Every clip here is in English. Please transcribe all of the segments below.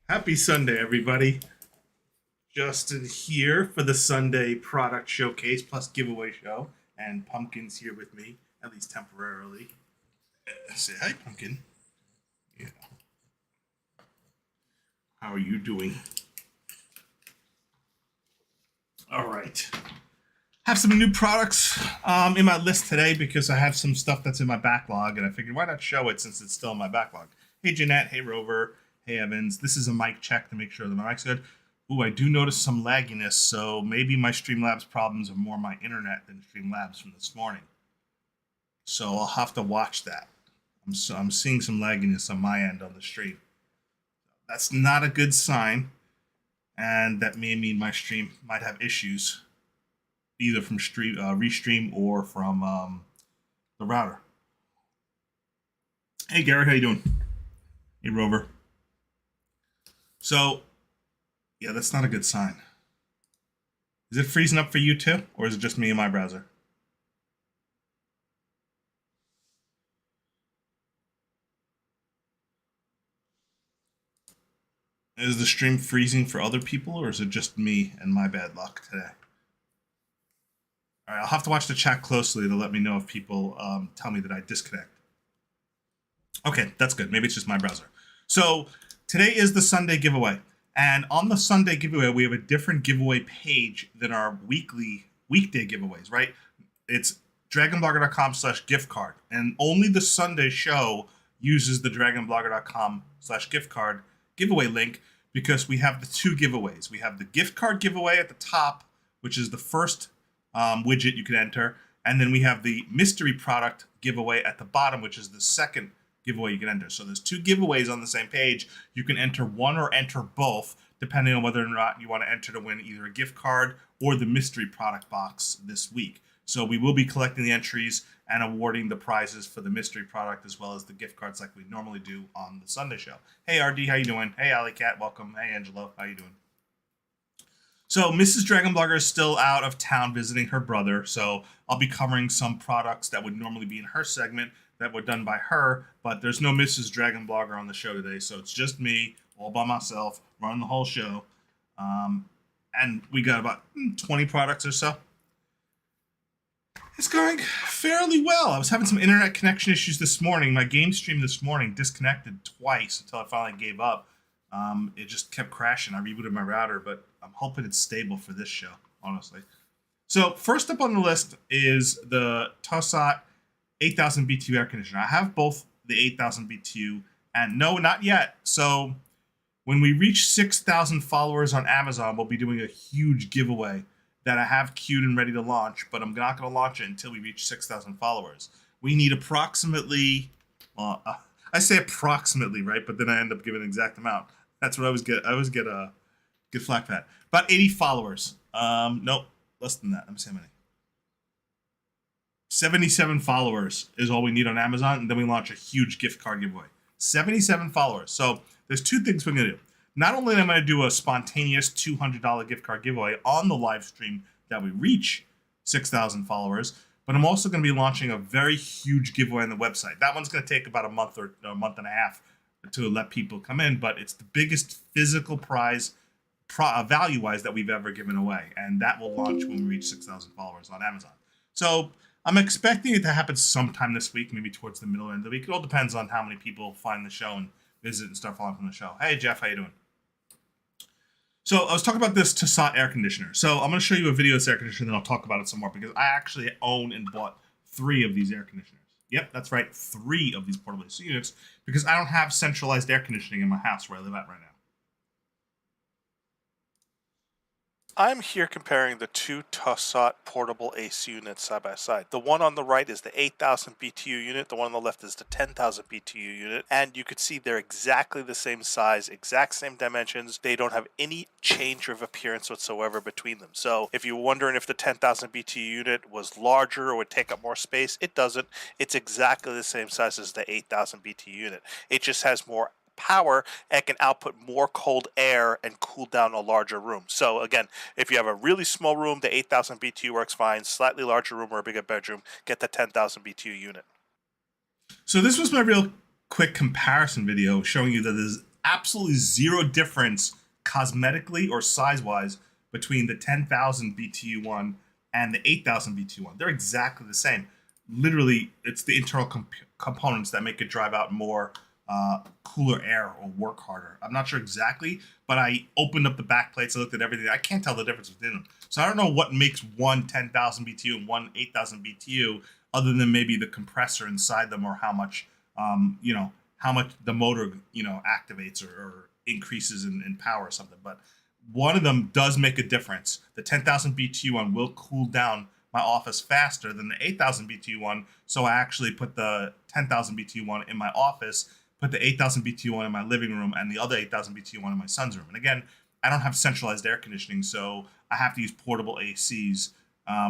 Happy Sunday, everybody. Justin here for the Sunday product showcase plus giveaway show. And Pumpkin's here with me, at least temporarily. Say hi, Pumpkin. Yeah. How are you doing? All right. Have some new products in my list today because I have some stuff that's in my backlog, and I figured why not show it since it's still in my backlog. Hey, Jeanette. Hey, Rover. Hey, Evans. This is a mic check to make sure that my mic's good. Ooh, I do notice some lagginess, so maybe my Streamlabs problems are more my internet than Streamlabs from this morning. So I'll have to watch that. I'm seeing some lagginess on my end on the stream. That's not a good sign, and that may mean my stream might have issues, either from Restream or from the router. Hey, Garrett, how you doing? Hey, Rover. So, yeah, that's not a good sign. Is it freezing up for you too, or is it just me and my browser? Is the stream freezing for other people, or is it just me and my bad luck today? All right, I'll have to watch the chat closely to let me know if people tell me that I disconnect. Okay, that's good. Maybe it's just my browser. So today is the Sunday giveaway. And on the Sunday giveaway, we have a different giveaway page than our weekday giveaways, right? It's dragonblogger.com/gift card. And only the Sunday show uses the dragonblogger.com/gift card giveaway link because we have the two giveaways. We have the gift card giveaway at the top, which is the first widget you can enter. And then we have the mystery product giveaway at the bottom, which is the second giveaway you can enter. So there's two giveaways on the same page. You can enter one or enter both, depending on whether or not you want to enter to win either a gift card or the mystery product box this week. So we will be collecting the entries and awarding the prizes for the mystery product as well as the gift cards like we normally do on the Sunday show. Hey, RD, how you doing? Hey, Alley Cat, welcome. Hey, Angelo, how you doing? So Mrs. Dragon Blogger is still out of town visiting her brother, so I'll be covering some products that would normally be in her segment that were done by her, but there's no Mrs. Dragon Blogger on the show today, so it's just me, all by myself, running the whole show. And we got about 20 products or so. It's going fairly well. I was having some internet connection issues this morning. My game stream this morning disconnected twice until I finally gave up. It just kept crashing. I rebooted my router, but I'm hoping it's stable for this show, honestly. So first up on the list is the Tosat 8,000 BTU air conditioner. I have both the 8,000 BTU and no, not yet. So When we reach 6,000 followers on Amazon, we'll be doing a huge giveaway that I have queued and ready to launch, but I'm not going to launch it until we reach 6,000 followers. We need approximately, I say approximately, right? But then I end up giving an exact amount. That's what I always get. I always get flack for that. About 80 followers. Nope, less than that. Let me see how many. 77 followers is all we need on Amazon, and then we launch a huge gift card giveaway. 77 followers. So there's two things we're going to do. Not only am I going to do a spontaneous $200 gift card giveaway on the live stream that we reach 6,000 followers, but I'm also going to be launching a very huge giveaway on the website. That one's going to take about a month or a month and a half to let people come in, but it's the biggest physical prize value-wise that we've ever given away, and that will launch when we reach 6,000 followers on Amazon. So I'm expecting it to happen sometime this week, maybe towards the middle end of the week. It all depends on how many people find the show and visit and start following from the show. Hey, Jeff, how you doing? So I was talking about this Tissot air conditioner. So I'm going to show you a video of this air conditioner, then I'll talk about it some more, because I actually own and bought 3 of these air conditioners. Yep, that's right, 3 of these portable AC units, because I don't have centralized air conditioning in my house where I live at right now. I'm here comparing the 2 Tissot portable AC units side by side. The one on the right is the 8,000 BTU unit, the one on the left is the 10,000 BTU unit, and you can see they're exactly the same size, exact same dimensions. They don't have any change of appearance whatsoever between them. So if you're wondering if the 10,000 BTU unit was larger or would take up more space, it doesn't. It's exactly the same size as the 8,000 BTU unit. It just has more power and can output more cold air and cool down a larger room. So again, if you have a really small room, the 8,000 BTU works fine. Slightly larger room or a bigger bedroom, get the 10,000 BTU unit. So this was my real quick comparison video showing you that there's absolutely zero difference cosmetically or size-wise between the 10,000 BTU one and the 8,000 BTU one. They're exactly the same. Literally, it's the internal components that make it drive out more cooler air or work harder. I'm not sure exactly, but I opened up the back plates, I looked at everything. I can't tell the difference between them. So I don't know what makes one 10,000 BTU and one 8,000 BTU, other than maybe the compressor inside them or how much, how much the motor, activates or increases in power or something. But one of them does make a difference. The 10,000 BTU one will cool down my office faster than the 8,000 BTU one. So I actually put the 10,000 BTU one in my office, put the 8,000 BTU one in my living room, and the other 8,000 BTU one in my son's room. And again, I don't have centralized air conditioning, so I have to use portable ACs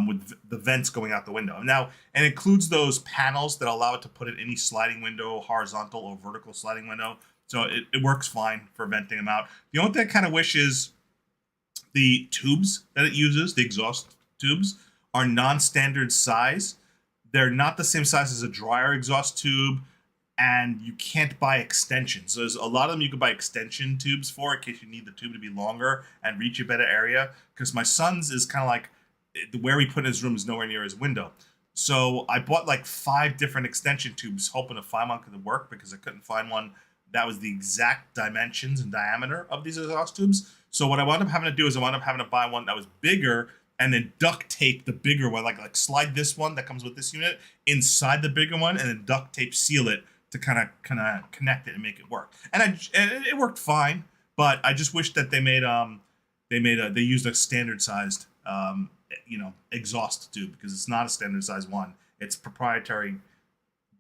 with the vents going out the window. Now, it includes those panels that allow it to put in any sliding window, horizontal or vertical sliding window. So it works fine for venting them out. The only thing I kind of wish is the tubes that it uses, the exhaust tubes, are non-standard size. They're not the same size as a dryer exhaust tube, and you can't buy extensions. So there's a lot of them you can buy extension tubes for in case you need the tube to be longer and reach a better area. Because my son's is kind of like where he put in his room is nowhere near his window. So I bought like 5 different extension tubes, hoping to find one could work, because I couldn't find one that was the exact dimensions and diameter of these exhaust tubes. So what I wound up having to do is I wound up having to buy one that was bigger and then duct tape the bigger one, like slide this one that comes with this unit inside the bigger one, and then duct tape seal it to kind of connect it and make it work. And it worked fine, but I just wish that they used a standard sized exhaust tube, because it's not a standard size one. It's proprietary.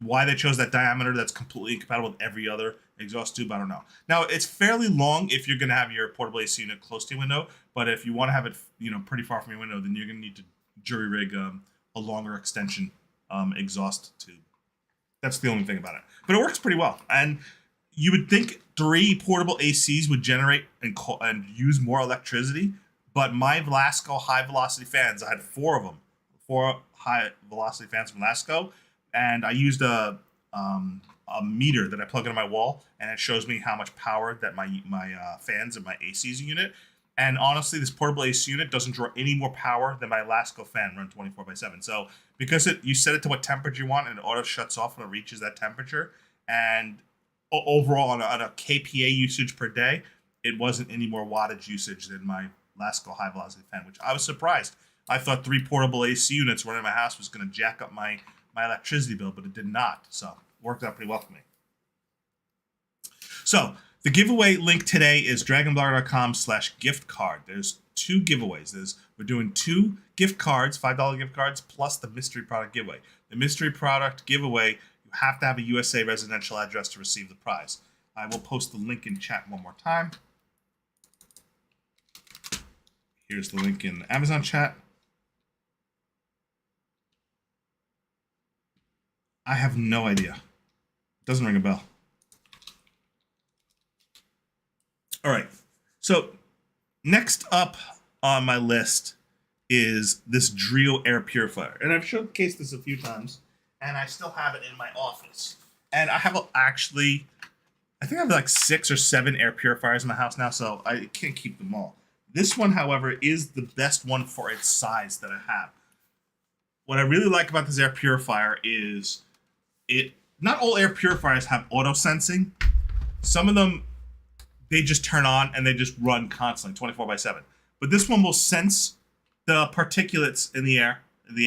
Why they chose that diameter that's completely incompatible with every other exhaust tube, I don't know. Now, it's fairly long if you're going to have your portable AC unit close to your window, but if you want to have it, pretty far from your window, then you're going to need to jury rig a longer extension exhaust tube. That's the only thing about it. But it works pretty well. And you would think 3 portable ACs would generate and use more electricity, but my Velasco high velocity fans, I had 4 of them, 4 high velocity fans from Velasco, and I used a meter that I plug into my wall, and it shows me how much power that my fans and my ACs unit. And honestly, this portable AC unit doesn't draw any more power than my Velasco fan run 24/7. So because you set it to what temperature you want, and it auto shuts off when it reaches that temperature, and overall on a kPa usage per day, it wasn't any more wattage usage than my Velasco high velocity fan, which I was surprised. I thought 3 portable AC units running in my house was going to jack up my electricity bill, but it did not. So it worked out pretty well for me. So The giveaway link today is dragonblogger.com/gift card. There's 2 giveaways. We're doing 2 gift cards, $5 gift cards, plus the mystery product giveaway. The mystery product giveaway, you have to have a USA residential address to receive the prize. I will post the link in chat one more time. Here's the link in Amazon chat. I have no idea. Doesn't ring a bell. All right. So next up on my list is this Drio air purifier. And I've showcased this a few times, and I still have it in my office. And I have I think I have like 6 or 7 air purifiers in my house now, so I can't keep them all. This one, however, is the best one for its size that I have. What I really like about this air purifier is not all air purifiers have auto sensing. Some of them, they just turn on and they just run constantly, 24/7. But this one will sense the particulates in the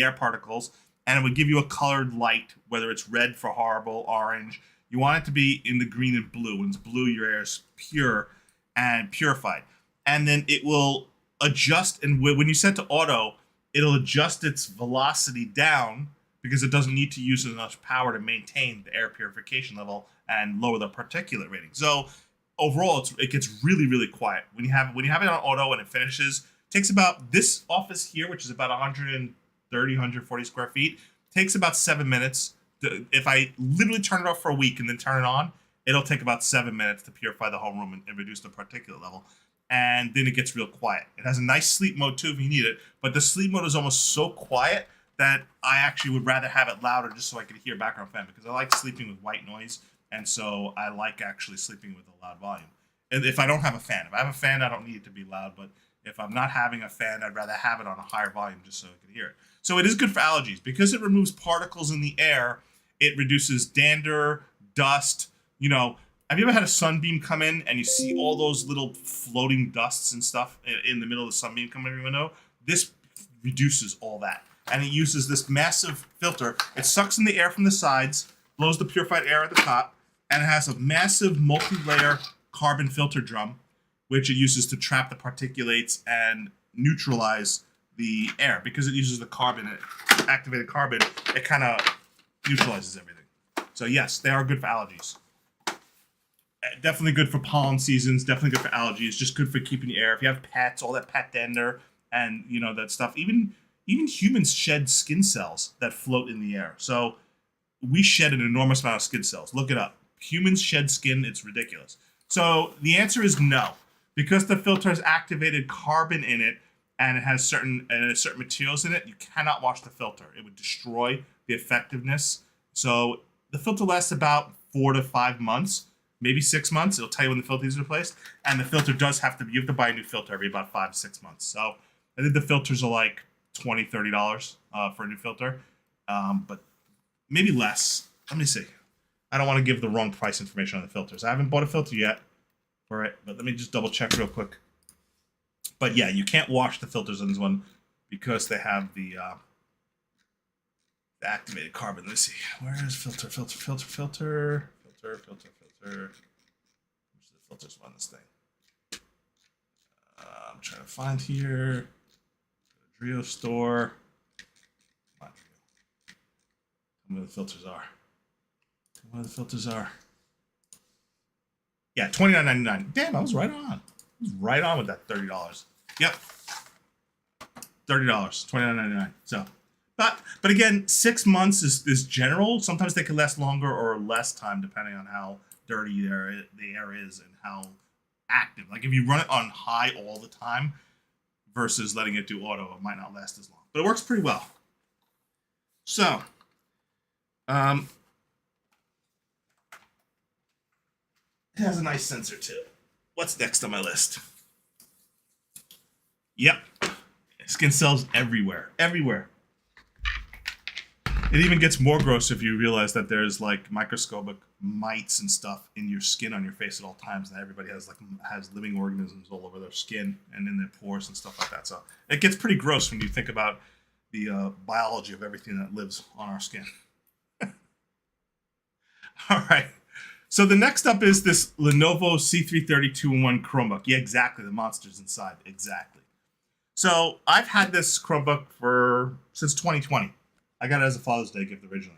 air particles, and it would give you a colored light, whether it's red for horrible, orange. You want it to be in the green and blue. When it's blue, your air is pure and purified. And then it will adjust, and when you set to auto, it'll adjust its velocity down because it doesn't need to use as much power to maintain the air purification level and lower the particulate rating. So overall, it gets really, really quiet. When you have it on auto and it finishes, it takes about, this office here, which is about 130, 140 square feet, takes about 7 minutes. If I literally turn it off for a week and then turn it on, it'll take about 7 minutes to purify the whole room and reduce the particulate level. And then it gets real quiet. It has a nice sleep mode too if you need it, but the sleep mode is almost so quiet that I actually would rather have it louder just so I could hear background fan, because I like sleeping with white noise, and so I like actually sleeping with a loud volume. And if I don't have a fan, if I have a fan, I don't need it to be loud, but if I'm not having a fan, I'd rather have it on a higher volume just so I can hear it. So it is good for allergies. Because it removes particles in the air, it reduces dander, dust. Have you ever had a sunbeam come in and you see all those little floating dusts and stuff in the middle of the sunbeam coming in your window? This reduces all that. And it uses this massive filter. It sucks in the air from the sides, blows the purified air at the top, and it has a massive multi-layer carbon filter drum, which it uses to trap the particulates and neutralize the air. Because it uses the activated carbon, it kind of neutralizes everything. So yes, they are good for allergies. Definitely good for pollen seasons, definitely good for allergies, just good for keeping the air. If you have pets, all that pet dander and that stuff. Even humans shed skin cells that float in the air. So we shed an enormous amount of skin cells. Look it up. Humans shed skin, it's ridiculous. So the answer is no. Because the filter has activated carbon in it and it has certain materials in it, you cannot wash the filter. It would destroy the effectiveness. So the filter lasts about 4 to 5 months. Maybe 6 months. It'll tell you when the filter is replaced. And the filter does you have to buy a new filter every about 5 to 6 months. So I think the filters are like $20, $30 for a new filter. But maybe less. Let me see. I don't want to give the wrong price information on the filters. I haven't bought a filter yet for it, but let me just double check real quick. But yeah, you can't wash the filters on this one because they have the activated carbon. Let's see. Where is filter? Which of the filters on this thing? I'm trying to find here. Drio store. Come on. Tell me where the filters are. Yeah, $29.99. Damn, I was right on. I was right on with that $30. Yep. $30, $29.99. So, but again, 6 months is general. Sometimes they can last longer or less time depending on how dirty the air is and how active. Like if you run it on high all the time versus letting it do auto, it might not last as long. But it works pretty well. So, it has a nice sensor too. What's next on my list? Yep. Skin cells everywhere. Everywhere. It even gets more gross if you realize that there's like microscopic mites and stuff in your skin on your face at all times, and everybody has living organisms all over their skin and in their pores and stuff like that. So it gets pretty gross when you think about the biology of everything that lives on our skin. All right. So the next up is this Lenovo C330 2-in-1 Chromebook. Yeah, exactly. The monster's inside. Exactly. So I've had this Chromebook since 2020. I got it as a Father's Day gift originally.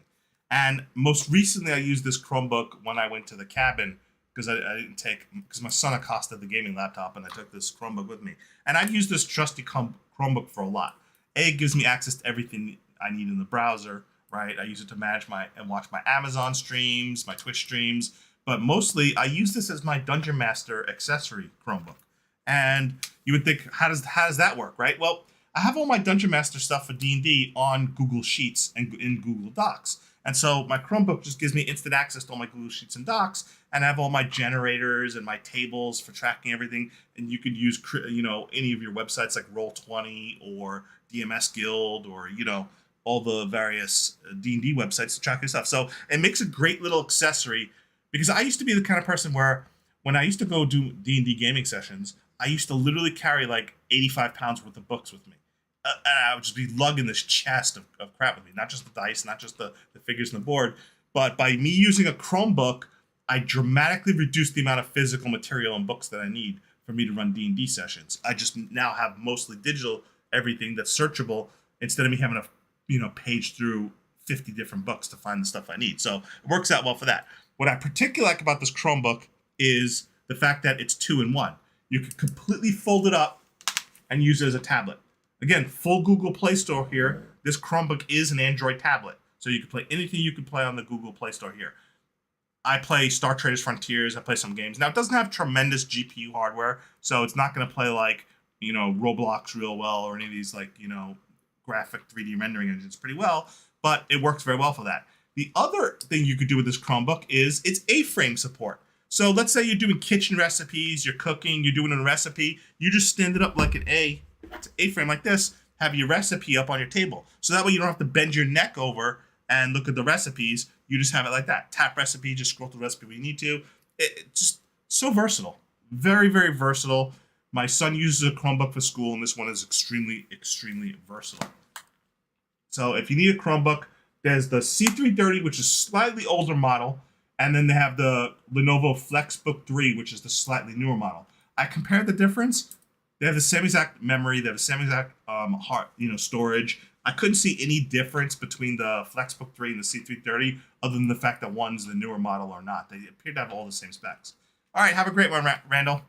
And most recently I used this Chromebook when I went to the cabin because because my son accosted the gaming laptop and I took this Chromebook with me. And I've used this trusty Chromebook for a lot. It gives me access to everything I need in the browser, right? I use it to manage and watch my Amazon streams, my Twitch streams, but mostly I use this as my Dungeon Master accessory Chromebook. And you would think, how does that work, right? Well, I have all my Dungeon Master stuff for D&D on Google Sheets and in Google Docs. And so my Chromebook just gives me instant access to all my Google Sheets and Docs, and I have all my generators and my tables for tracking everything. And you could use, any of your websites like Roll20 or DMS Guild or, all the various D&D websites to track your stuff. So it makes a great little accessory because I used to be the kind of person where when I used to go do D&D gaming sessions, I used to literally carry like 85 pounds worth of books with me. And I would just be lugging this chest of crap with me, not just the dice, not just the figures on the board, but by me using a Chromebook, I dramatically reduced the amount of physical material and books that I need for me to run D&D sessions. I just now have mostly digital everything that's searchable instead of me having to, page through 50 different books to find the stuff I need. So it works out well for that. What I particularly like about this Chromebook is the fact that it's 2-in-1. You can completely fold it up and use it as a tablet. Again, full Google Play Store here. This Chromebook is an Android tablet. So you can play anything you can play on the Google Play Store here. I play Star Traders Frontiers. I play some games. Now, it doesn't have tremendous GPU hardware, so it's not going to play like, Roblox real well or any of these graphic 3D rendering engines pretty well, but it works very well for that. The other thing you could do with this Chromebook is it's A-frame support. So let's say you're doing kitchen recipes, you're cooking, you're doing a recipe, you just stand it up like an A-frame like this, have your recipe up on your table. So that way you don't have to bend your neck over and look at the recipes. You just have it like that. Tap recipe, just scroll through the recipe when you need to. It just so versatile. Very, very versatile. My son uses a Chromebook for school, and this one is extremely, extremely versatile. So if you need a Chromebook, there's the C330, which is slightly older model, and then they have the Lenovo FlexBook 3, which is the slightly newer model. I compared the difference. They have the same exact memory. They have the same exact storage. I couldn't see any difference between the FlexBook 3 and the C330, other than the fact that one's the newer model or not. They appear to have all the same specs. All right, have a great one, Randall.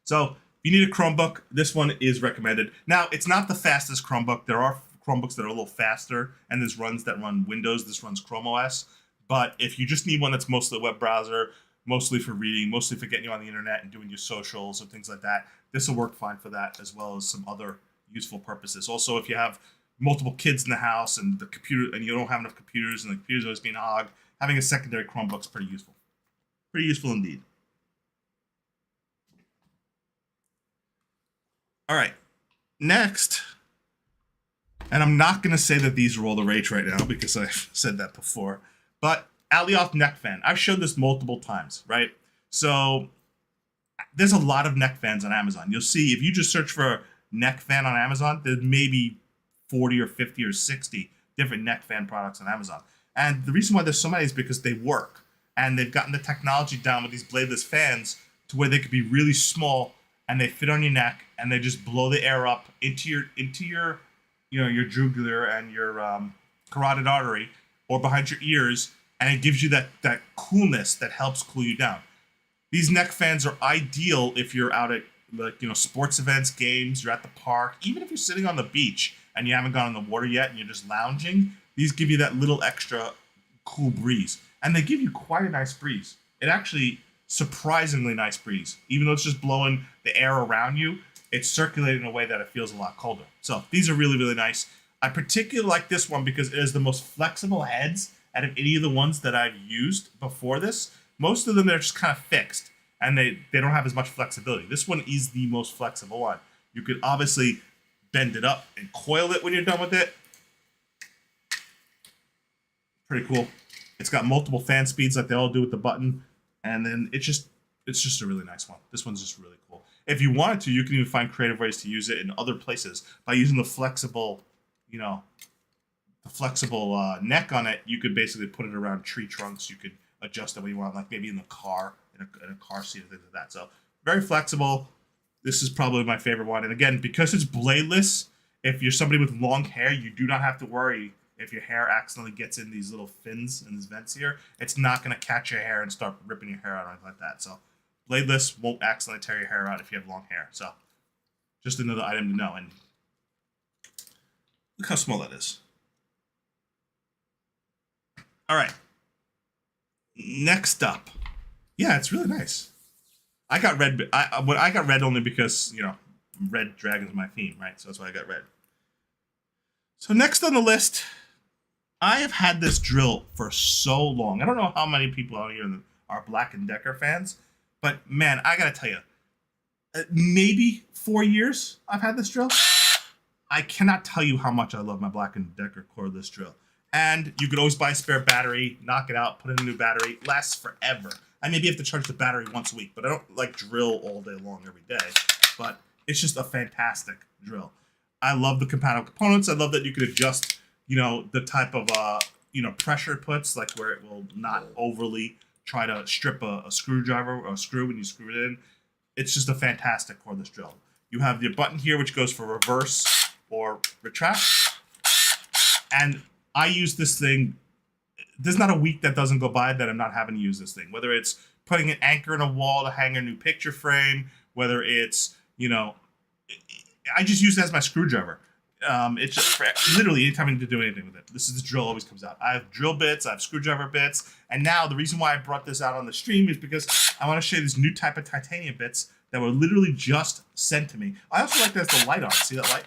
So if you need a Chromebook, this one is recommended. Now, it's not the fastest Chromebook. There are Chromebooks that are a little faster, and there's ones that run Windows. This runs Chrome OS. But if you just need one that's mostly a web browser, mostly for reading, mostly for getting you on the internet and doing your socials and things like that, this will work fine for that, as well as some other useful purposes. Also, if you have multiple kids in the house and the computer, and you don't have enough computers, and the computer's always being hogged, having a secondary Chromebook is pretty useful. Pretty useful indeed. All right, next, and I'm not going to say that these are all the rage right now because I've said that before, but Alioth neck fan. I've showed this multiple times, right? So there's a lot of neck fans on Amazon. You'll see if you just search for neck fan on Amazon, there's maybe 40 or 50 or 60 different neck fan products on Amazon. And the reason why there's so many is because they work, and they've gotten the technology down with these bladeless fans to where they could be really small and they fit on your neck and they just blow the air up into your your jugular and your carotid artery or behind your ears, and it gives you that coolness that helps cool you down. These neck fans are ideal if you're out at sports events, games, you're at the park, even if you're sitting on the beach and you haven't gone in the water yet and you're just lounging. These give you that little extra cool breeze, and they give you quite a nice breeze. It actually surprisingly nice breeze, even though it's just blowing the air around you. It's circulating in a way that it feels a lot colder. So these are really, really nice. I particularly like this one because it is the most flexible heads out of any of the ones that I've used before this. Most of them are just kind of fixed, and they don't have as much flexibility. This one is the most flexible one. You could obviously bend it up and coil it when you're done with it. Pretty cool. It's got multiple fan speeds like they all do with the button, and then it's just a really nice one. This one's just really cool. If you wanted to, you can even find creative ways to use it in other places by using the flexible, neck on it. You could basically put it around tree trunks. You could adjust it when you want, like maybe in the car, in a car seat and things like that. So very flexible. This is probably my favorite one. And again, because it's bladeless, if you're somebody with long hair, you do not have to worry if your hair accidentally gets in these little fins and these vents here. It's not going to catch your hair and start ripping your hair out or anything like that. So bladeless won't accidentally tear your hair out if you have long hair. So just another item to know. And look how small that is. All right. Next up. Yeah, it's really nice. I got red. I got red only because, you know, red dragon's my theme, right? So that's why I got red. So next on the list, I have had this drill for so long. I don't know how many people out here are Black & Decker fans, but man, I gotta tell you, maybe 4 years I've had this drill. I cannot tell you how much I love my Black & Decker cordless drill. And you could always buy a spare battery, knock it out, put in a new battery. It lasts forever. I maybe have to charge the battery once a week, but I don't like drill all day long every day. But it's just a fantastic drill. I love the compatible components. I love that you could adjust, you know, the type of, you know, pressure it puts, like where it will not overly try to strip a screwdriver or a screw when you screw it in. It's just a fantastic cordless drill. You have your button here, which goes for reverse or retract. And I use this thing. There's not a week that doesn't go by that I'm not having to use this thing. Whether it's putting an anchor in a wall to hang a new picture frame, whether it's, you know, I just use it as my screwdriver. It's just for literally anytime I need to do anything with it. This drill always comes out. I have drill bits, I have screwdriver bits, and now the reason why I brought this out on the stream is because I want to show you this new type of titanium bits that were literally just sent to me. I also like that there's the light on. See that light?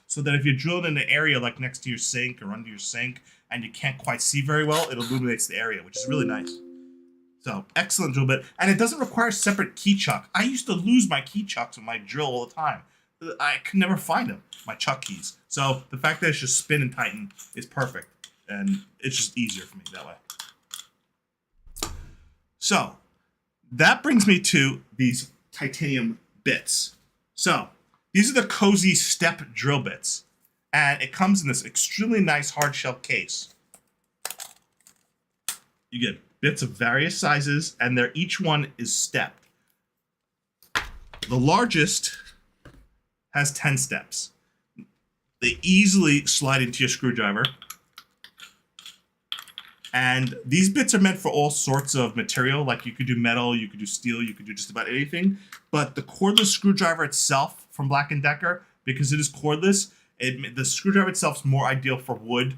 So that if you're drilling in an area like next to your sink or under your sink and you can't quite see very well, it illuminates the area, which is really nice. So excellent drill bit. And it doesn't require separate key chuck. I used to lose my key chucks with my drill all the time. I could never find them, my chuck keys. So the fact that it's just spin and tighten is perfect. And it's just easier for me that way. So that brings me to these titanium bits. So these are the Cozy Step drill bits. And it comes in this extremely nice hard shell case. You get bits of various sizes, and each one is stepped. The largest has 10 steps. They easily slide into your screwdriver. And these bits are meant for all sorts of material, like you could do metal, you could do steel, you could do just about anything. But the cordless screwdriver itself from Black & Decker, because it is cordless, the screwdriver itself is more ideal for wood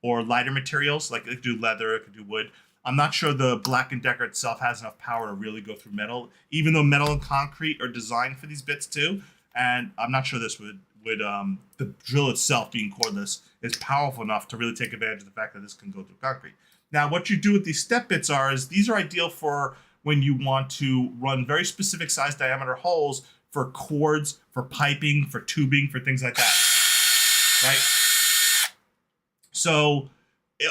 or lighter materials, like it could do leather, it could do wood. I'm not sure the Black & Decker itself has enough power to really go through metal, even though metal and concrete are designed for these bits too. And I'm not sure this would the drill itself being cordless is powerful enough to really take advantage of the fact that this can go through concrete. Now, what you do with these step bits is these are ideal for when you want to run very specific size diameter holes for cords, for piping, for tubing, for things like that, right? So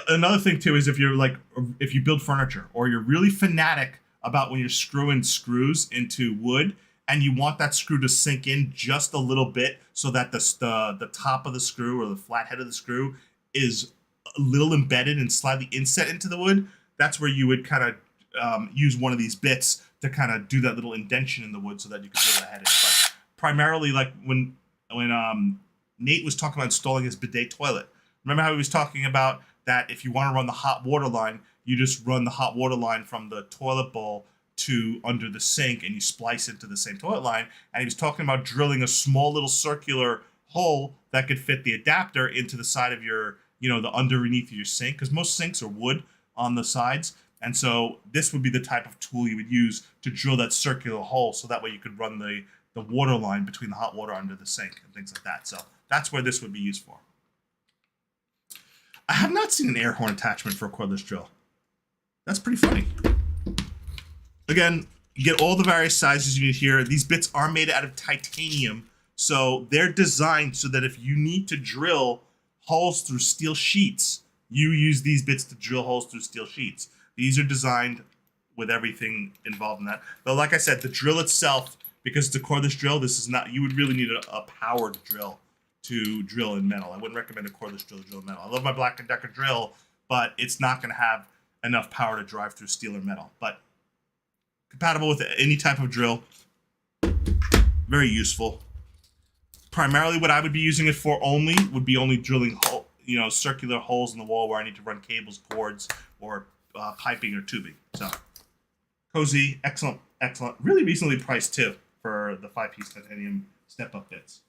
another thing too is if you build furniture or you're really fanatic about when you're screwing screws into wood and you want that screw to sink in just a little bit so that the top of the screw or the flat head of the screw is a little embedded and slightly inset into the wood, that's where you would kind of use one of these bits to kind of do that little indentation in the wood so that you could drill the head in. But primarily, like when Nate was talking about installing his bidet toilet, remember how he was talking about that if you want to run the hot water line, you just run the hot water line from the toilet bowl to under the sink and you splice into the same toilet line. And he was talking about drilling a small little circular hole that could fit the adapter into the side of your, the underneath of your sink, because most sinks are wood on the sides. And so this would be the type of tool you would use to drill that circular hole so that way you could run the water line between the hot water under the sink and things like that. So that's where this would be used for. I have not seen an air horn attachment for a cordless drill. That's pretty funny. Again, you get all the various sizes you need here. These bits are made out of titanium, so they're designed so that if you need to drill holes through steel sheets, you use these bits to drill holes through steel sheets. These are designed with everything involved in that. But like I said, the drill itself, because it's a cordless drill, this is not, you would really need a powered drill to drill in metal. I wouldn't recommend a cordless drill to drill in metal. I love my Black & Decker drill, but it's not going to have enough power to drive through steel or metal. But compatible with any type of drill. Very useful. Primarily what I would be using it for would be only drilling circular holes in the wall where I need to run cables, cords, or piping or tubing. So cozy, excellent, really reasonably priced too for the 5-piece titanium step-up bits.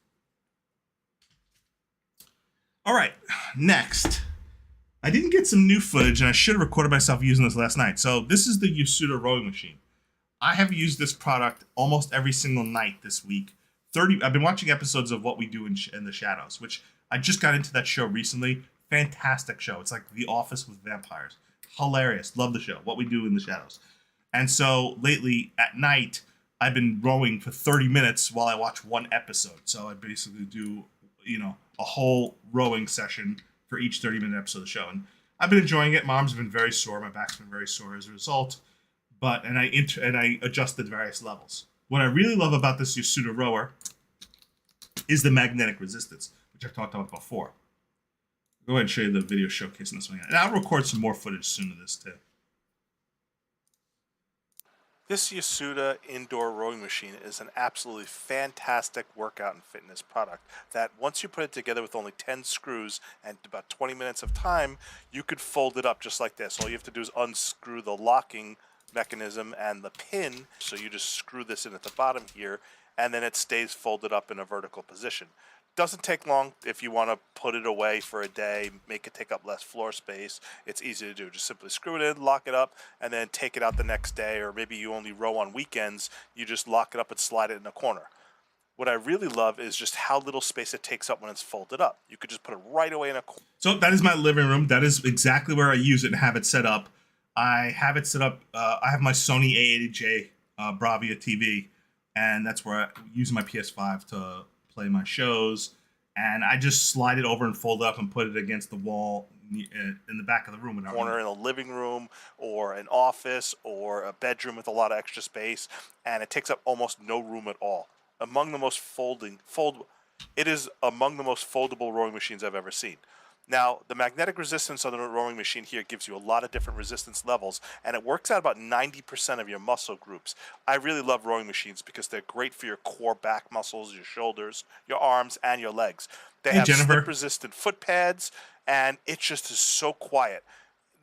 All right, next. I didn't get some new footage, and I should have recorded myself using this last night. So this is the Yasuda rowing machine. I have used this product almost every single night this week. I've been watching episodes of What We Do in the Shadows, which I just got into that show recently. Fantastic show. It's like The Office with vampires. Hilarious. Love the show. What We Do in the Shadows. And so lately at night, I've been rowing for 30 minutes while I watch one episode. So I basically do, a whole rowing session for each 30-minute episode of the show. And I've been enjoying it. My arms have been very sore. My back's been very sore as a result. And I adjusted various levels. What I really love about this Yasuda rower is the magnetic resistance, which I've talked about before. I'll go ahead and show you the video showcasing this one. And I'll record some more footage soon of this too. This Yasuda indoor rowing machine is an absolutely fantastic workout and fitness product that once you put it together with only 10 screws and about 20 minutes of time, you could fold it up just like this. All you have to do is unscrew the locking mechanism and the pin, so you just screw this in at the bottom here, and then it stays folded up in a vertical position. Doesn't take long if you want to put it away for a day, make it take up less floor space. It's easy to do. Just simply screw it in, lock it up, and then take it out the next day, or maybe you only row on weekends. You just lock it up and slide it in a corner. What I really love is just how little space it takes up when it's folded up. You could just put it right away in a corner. So that is my living room. That is exactly where I use it and have it set up. I have it set up. I have my Sony A80J Bravia TV, and that's where I use my PS5 to play my shows. And I just slide it over and fold it up and put it against the wall in the back of the room. Corner in a living room or an office or a bedroom with a lot of extra space, and it takes up almost no room at all. It is among the most foldable rowing machines I've ever seen. Now, the magnetic resistance on the rowing machine here gives you a lot of different resistance levels, and it works out about 90% of your muscle groups. I really love rowing machines because they're great for your core back muscles, your shoulders, your arms, and your legs. They have slip-resistant foot pads, and it just is so quiet.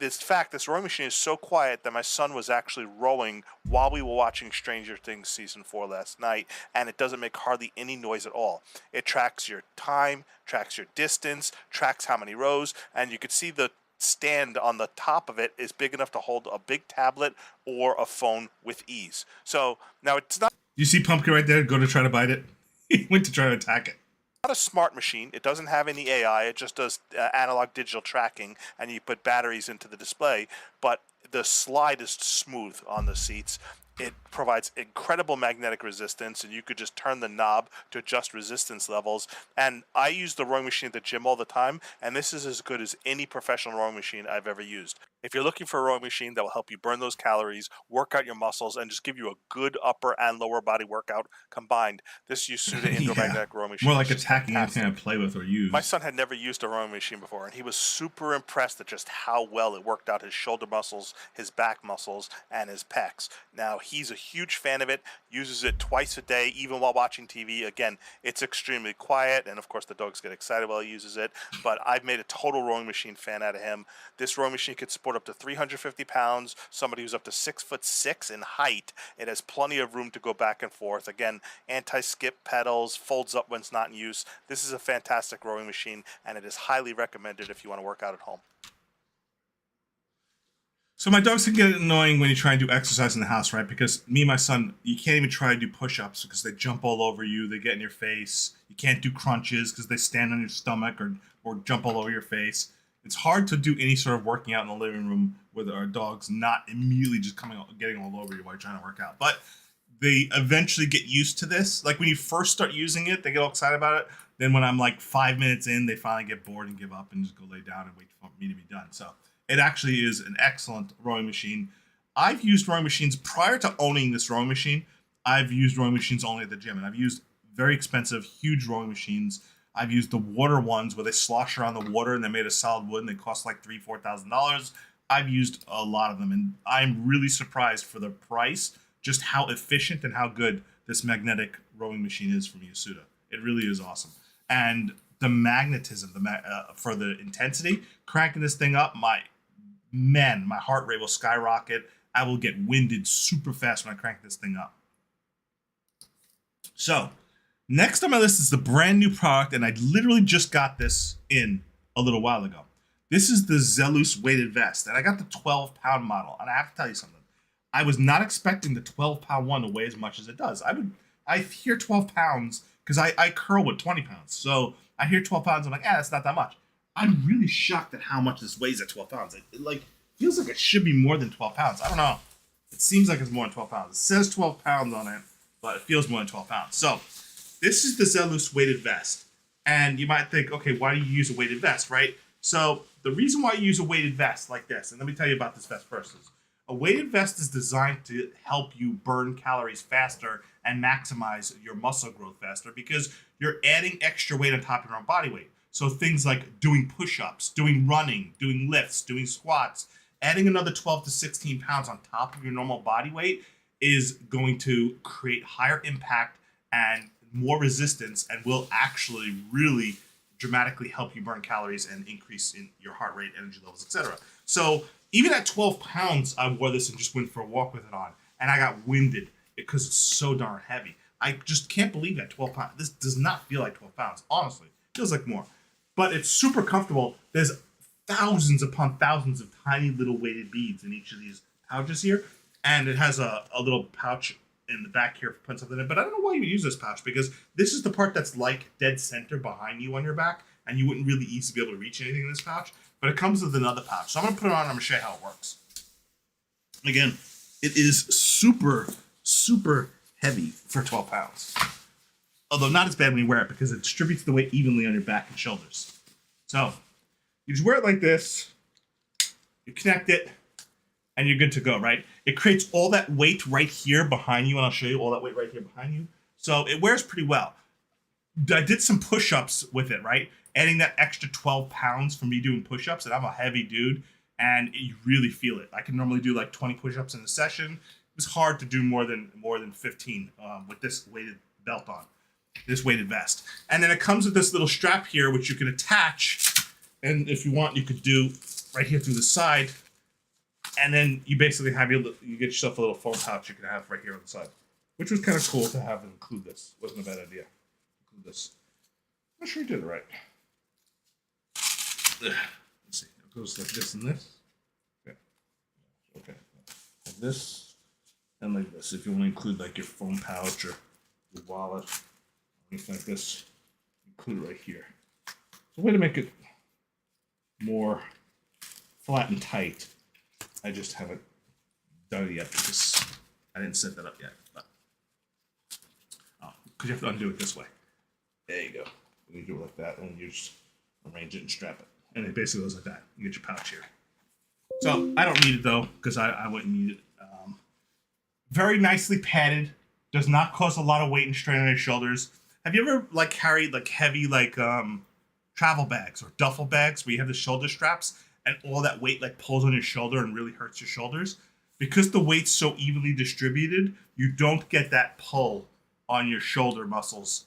This rowing machine is so quiet that my son was actually rowing while we were watching Stranger Things Season 4 last night, and it doesn't make hardly any noise at all. It tracks your time, tracks your distance, tracks how many rows, and you can see the stand on the top of it is big enough to hold a big tablet or a phone with ease. So now it's not... You see Pumpkin right there? Go to try to bite it. He went to try to attack it. Not a smart machine. It doesn't have any AI. It just does analog digital tracking, and you put batteries into the display. But the slide is smooth on the seats. It provides incredible magnetic resistance, and you could just turn the knob to adjust resistance levels. And I use the rowing machine at the gym all the time, and this is as good as any professional rowing machine I've ever used. If you're looking for a rowing machine that will help you burn those calories, work out your muscles, and just give you a good upper and lower body workout combined, this Yasuda indoor magnetic rowing machine more like attacking anything I play with or use. My son had never used a rowing machine before, and he was super impressed at just how well it worked out his shoulder muscles, his back muscles, and his pecs. Now, he's a huge fan of it, uses it twice a day, even while watching TV. Again, it's extremely quiet, and of course the dogs get excited while he uses it, but I've made a total rowing machine fan out of him. This rowing machine could support up to 350 pounds, somebody who's up to 6'6" in height. It has plenty of room to go back and forth. Again, anti-skip pedals, folds up when it's not in use. This is a fantastic rowing machine, and it is highly recommended if you want to work out at home. So my dogs can get annoying when you try and do exercise in the house, right? Because me and my son, you can't even try to do push-ups because they jump all over you, they get in your face. You can't do crunches because they stand on your stomach or jump all over your face. It's hard to do any sort of working out in the living room with our dogs not immediately just getting all over you while you're trying to work out. But they eventually get used to this. Like when you first start using it, they get all excited about it. Then when I'm like 5 minutes in, they finally get bored and give up and just go lay down and wait for me to be done. So it actually is an excellent rowing machine. I've used rowing machines prior to owning this rowing machine. I've used rowing machines only at the gym, and I've used very expensive, huge rowing machines. I've used the water ones where they slosh around the water and they're made of solid wood and they cost like $3,000 to $4,000. I've used a lot of them, and I'm really surprised for the price, just how efficient and how good this magnetic rowing machine is from Yasuda. It really is awesome. And the magnetism, for the intensity, cranking this thing up, my heart rate will skyrocket. I will get winded super fast when I crank this thing up. So, next on my list is the brand new product, and I literally just got this in a little while ago. This is the Zelus weighted vest, and I got the 12-pound model. And I have to tell you something. I was not expecting the 12-pound one to weigh as much as it does. I hear 12 pounds because I curl with 20 pounds. So I hear 12 pounds, I'm like, that's not that much. I'm really shocked at how much this weighs at 12 pounds. It like feels like it should be more than 12 pounds. I don't know. It seems like it's more than 12 pounds. It says 12 pounds on it, but it feels more than 12 pounds. So this is the Zelus weighted vest. And you might think, okay, why do you use a weighted vest, right? So the reason why you use a weighted vest like this, and let me tell you about this vest first, is a weighted vest is designed to help you burn calories faster and maximize your muscle growth faster because you're adding extra weight on top of your own body weight. So things like doing push-ups, doing running, doing lifts, doing squats, adding another 12 to 16 pounds on top of your normal body weight is going to create higher impact and more resistance and will actually really dramatically help you burn calories and increase in your heart rate, energy levels, etc. So even at 12 pounds, I wore this and just went for a walk with it on, and I got winded because it's so darn heavy. I just can't believe that 12 pounds. This does not feel like 12 pounds, honestly. It feels like more. But it's super comfortable. There's thousands upon thousands of tiny little weighted beads in each of these pouches here, and it has a little pouch in the back here for putting something in. But I don't know why you would use this pouch, because this is the part that's like dead center behind you on your back, and you wouldn't really easily be able to reach anything in this pouch. But it comes with another pouch. So I'm going to put it on and I'm going to show you how it works. Again, it is super, super heavy for 12 pounds. Although not as bad when you wear it because it distributes the weight evenly on your back and shoulders. So you just wear it like this, you connect it, and you're good to go, right? It creates all that weight right here behind you, and I'll show you all that weight right here behind you. So it wears pretty well. I did some push-ups with it, right? Adding that extra 12 pounds for me doing push-ups, and I'm a heavy dude, and you really feel it. I can normally do like 20 push-ups in a session. It was hard to do more than 15 with this weighted belt on, this weighted vest. And then it comes with this little strap here, which you can attach, and if you want, you could do right here through the side, and then you basically have you get yourself a little phone pouch you can have right here on the side, which was kind of cool to have and include this. Wasn't a bad idea. Include this. I'm not sure you did it right. Let's see. It goes like this and this. Okay. Like this and like this. If you want to include like your phone pouch or your wallet, or anything like this, include it right here. So, way to make it more flat and tight. I just haven't done it yet because I didn't set that up yet. But because you have to undo it this way. There you go. You do it like that, and you just arrange it and strap it. And it basically goes like that. You get your pouch here. So I don't need it though, because I wouldn't need it. Very nicely padded. Does not cause a lot of weight and strain on your shoulders. Have you ever like carried like heavy like travel bags or duffel bags where you have the shoulder straps and all that weight like pulls on your shoulder and really hurts your shoulders? Because the weight's so evenly distributed, you don't get that pull on your shoulder muscles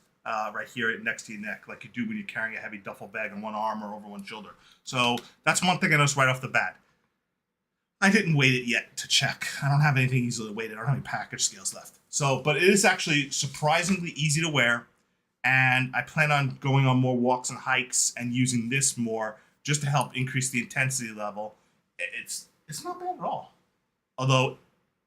right here next to your neck like you do when you're carrying a heavy duffel bag on one arm or over one shoulder. So that's one thing I noticed right off the bat. I didn't weight it yet to check. I don't have anything easily weighted. I don't have any package scales left. So, but it is actually surprisingly easy to wear, and I plan on going on more walks and hikes and using this more just to help increase the intensity level. It's not bad at all. Although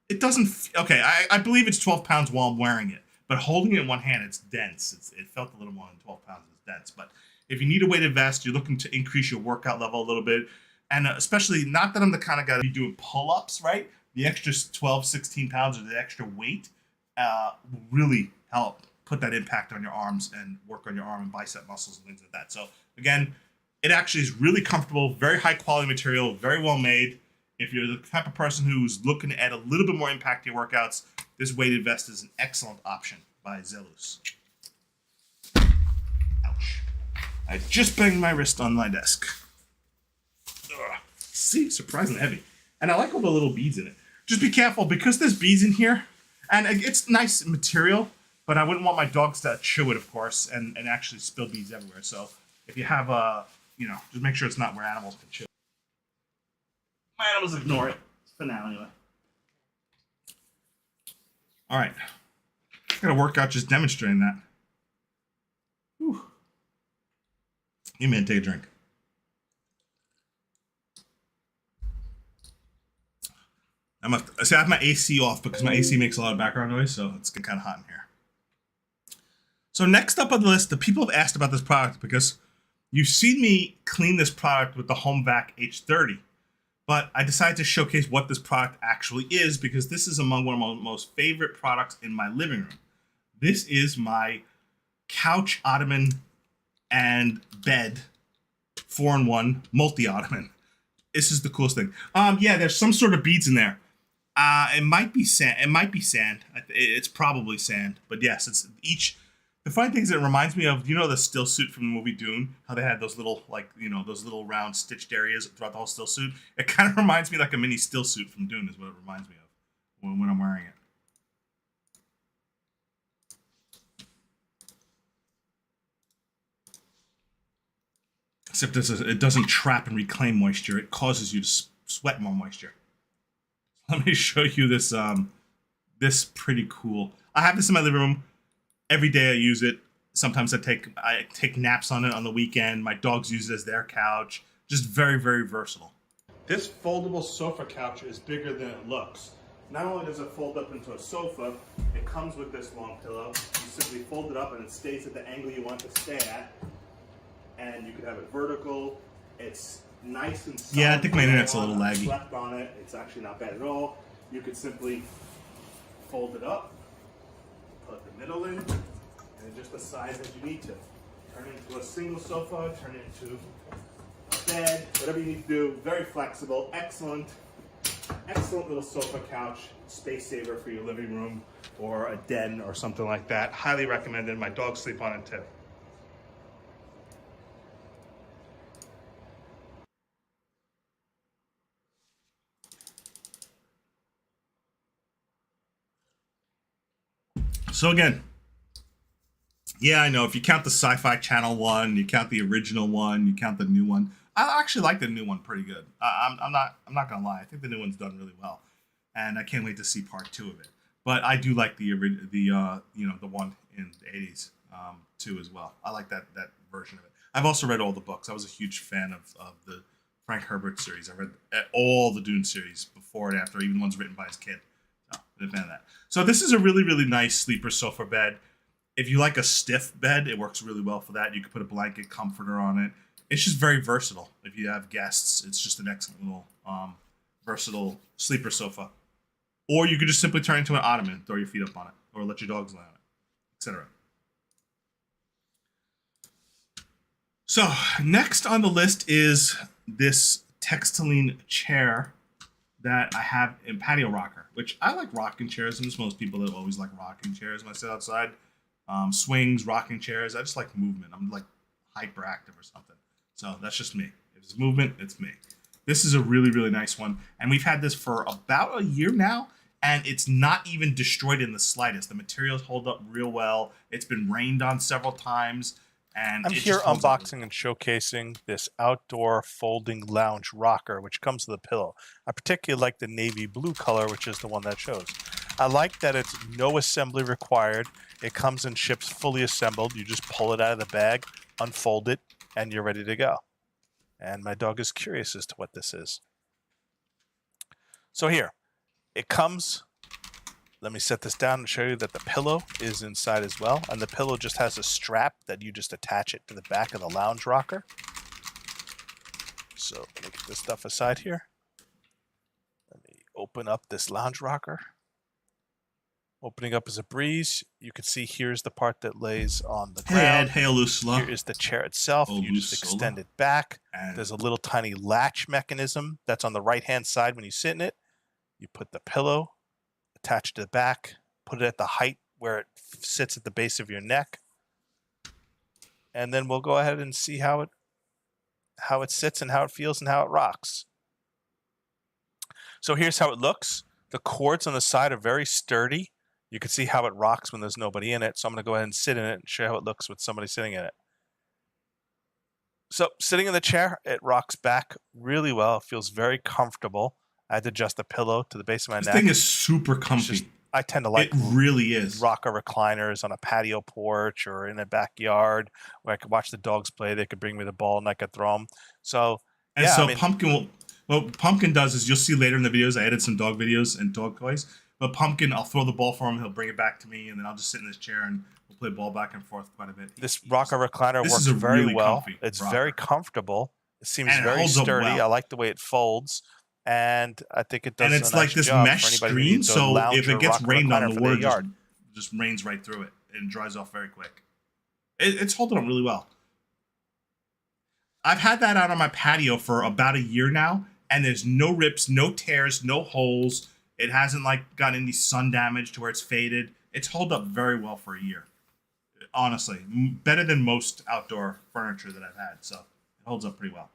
it doesn't. Okay, I believe it's 12 pounds while I'm wearing it, but holding it in one hand, it's dense. It felt a little more than 12 pounds. It's dense. But if you need a weighted vest, you're looking to increase your workout level a little bit. And especially, not that I'm the kind of guy to be doing pull-ups, right? The extra 12, 16 pounds or the extra weight will really help put that impact on your arms and work on your arm and bicep muscles and things like that. So again, it actually is really comfortable, very high quality material, very well made. If you're the type of person who's looking to add a little bit more impact to your workouts, this weighted vest is an excellent option by Zelus. Ouch. I just banged my wrist on my desk. Ugh. See, surprisingly heavy. And I like all the little beads in it. Just be careful because there's beads in here, and it's nice material, but I wouldn't want my dogs to chew it, of course, and actually spill beads everywhere. So if you have just make sure it's not where animals can chew. My animals ignore it for now, anyway. All right, I got to work out just demonstrating that. Whew. You man, take a drink. I have my AC off because my AC makes a lot of background noise, so it's kind of hot in here. So next up on the list, the people have asked about this product because you've seen me clean this product with the HomeVac H30, but I decided to showcase what this product actually is because this is among one of my most favorite products in my living room. This is my couch, ottoman, and bed 4-in-1 multi-ottoman. This is the coolest thing. Yeah, there's some sort of beads in there. It might be sand. It might be sand. It's probably sand. But yes, it's each. The funny thing is, it reminds me of the still suit from the movie Dune. How they had those little those little round stitched areas throughout the whole still suit. It kind of reminds me like a mini still suit from Dune is what it reminds me of when I'm wearing it. Except it doesn't trap and reclaim moisture. It causes you to sweat more moisture. Let me show you this. This pretty cool. I have this in my living room. Every day I use it. Sometimes I take naps on it on the weekend. My dogs use it as their couch. Just very, very versatile. This foldable sofa couch is bigger than it looks. Not only does it fold up into a sofa, it comes with this long pillow. You simply fold it up and it stays at the angle you want it to stay at. And you could have it vertical. It's nice and solid. Yeah, I think my internet's a little laggy. Slept on it. It's actually not bad at all. You could simply fold it up, put the middle in, and just the size that you need to. Turn it into a single sofa, turn it into a bed, whatever you need to do. Very flexible, excellent little sofa couch, space saver for your living room or a den or something like that. Highly recommended. My dogs sleep on it too. So again, yeah, I know if you count the Sci-Fi Channel one, you count the original one, you count the new one. I actually like the new one pretty good. I'm not gonna lie. I think the new one's done really well, and I can't wait to see part 2 of it. But I do like the one in the 80s too as well. I like that version of it. I've also read all the books. I was a huge fan of the Frank Herbert series. I read all the Dune series before and after, even ones written by his kid. I'm a fan of that. So this is a really, really nice sleeper sofa bed. If you like a stiff bed, it works really well for that. You can put a blanket comforter on it. It's just very versatile. If you have guests, it's just an excellent little versatile sleeper sofa. Or you could just simply turn it into an ottoman, throw your feet up on it, or let your dogs lie on it, etc. So next on the list is this Textiline chair that I have in patio rocker, which I like rocking chairs. And there's most people that always like rocking chairs when I sit outside. Swings, rocking chairs. I just like movement. I'm like hyperactive or something. So that's just me. If it's movement, it's me. This is a really, really nice one. And we've had this for about a year now, and it's not even destroyed in the slightest. The materials hold up real well. It's been rained on several times. And I'm here unboxing and showcasing this outdoor folding lounge rocker, which comes with a pillow. I particularly like the navy blue color, which is the one that shows. I like that it's no assembly required. It comes and ships fully assembled. You just pull it out of the bag, unfold it, and you're ready to go. And my dog is curious as to what this is. So here, it comes. Let me set this down and show you that the pillow is inside as well. And the pillow just has a strap that you just attach it to the back of the lounge rocker. So let me get this stuff aside here. Let me open up this lounge rocker. Opening up is a breeze. You can see here's the part that lays on the ground. Hey, Lusla. Here is the chair itself. You just extend it back. There's a little tiny latch mechanism that's on the right-hand side when you sit in it. You put the pillow, attach it to the back, put it at the height where it sits at the base of your neck. And then we'll go ahead and see how it sits and how it feels and how it rocks. So here's how it looks. The cords on the side are very sturdy. You can see how it rocks when there's nobody in it. So I'm going to go ahead and sit in it and show you how it looks with somebody sitting in it. So sitting in the chair, it rocks back really well. It feels very comfortable. I had to adjust the pillow to the base of my neck. This thing is super comfy. I tend to like it really is rocker recliners on a patio porch or in a backyard where I could watch the dogs play. They could bring me the ball and I could throw them. So and yeah, so I mean, Pumpkin will. What Pumpkin does is you'll see later in the videos. I edit some dog videos and dog toys. But Pumpkin, I'll throw the ball for him. He'll bring it back to me, and then I'll just sit in this chair and we'll play ball back and forth quite a bit. This rocker recliner works very well. It's very comfortable. It seems very sturdy. I like the way it folds. And I think it does. And it's like this mesh screen, so if it gets rained on, the water just rains right through it and dries off very quick. It's holding up really well. I've had that out on my patio for about a year now, and there's no rips, no tears, no holes. It hasn't like gotten any sun damage to where it's faded. It's held up very well for a year. Honestly, better than most outdoor furniture that I've had. So it holds up pretty well.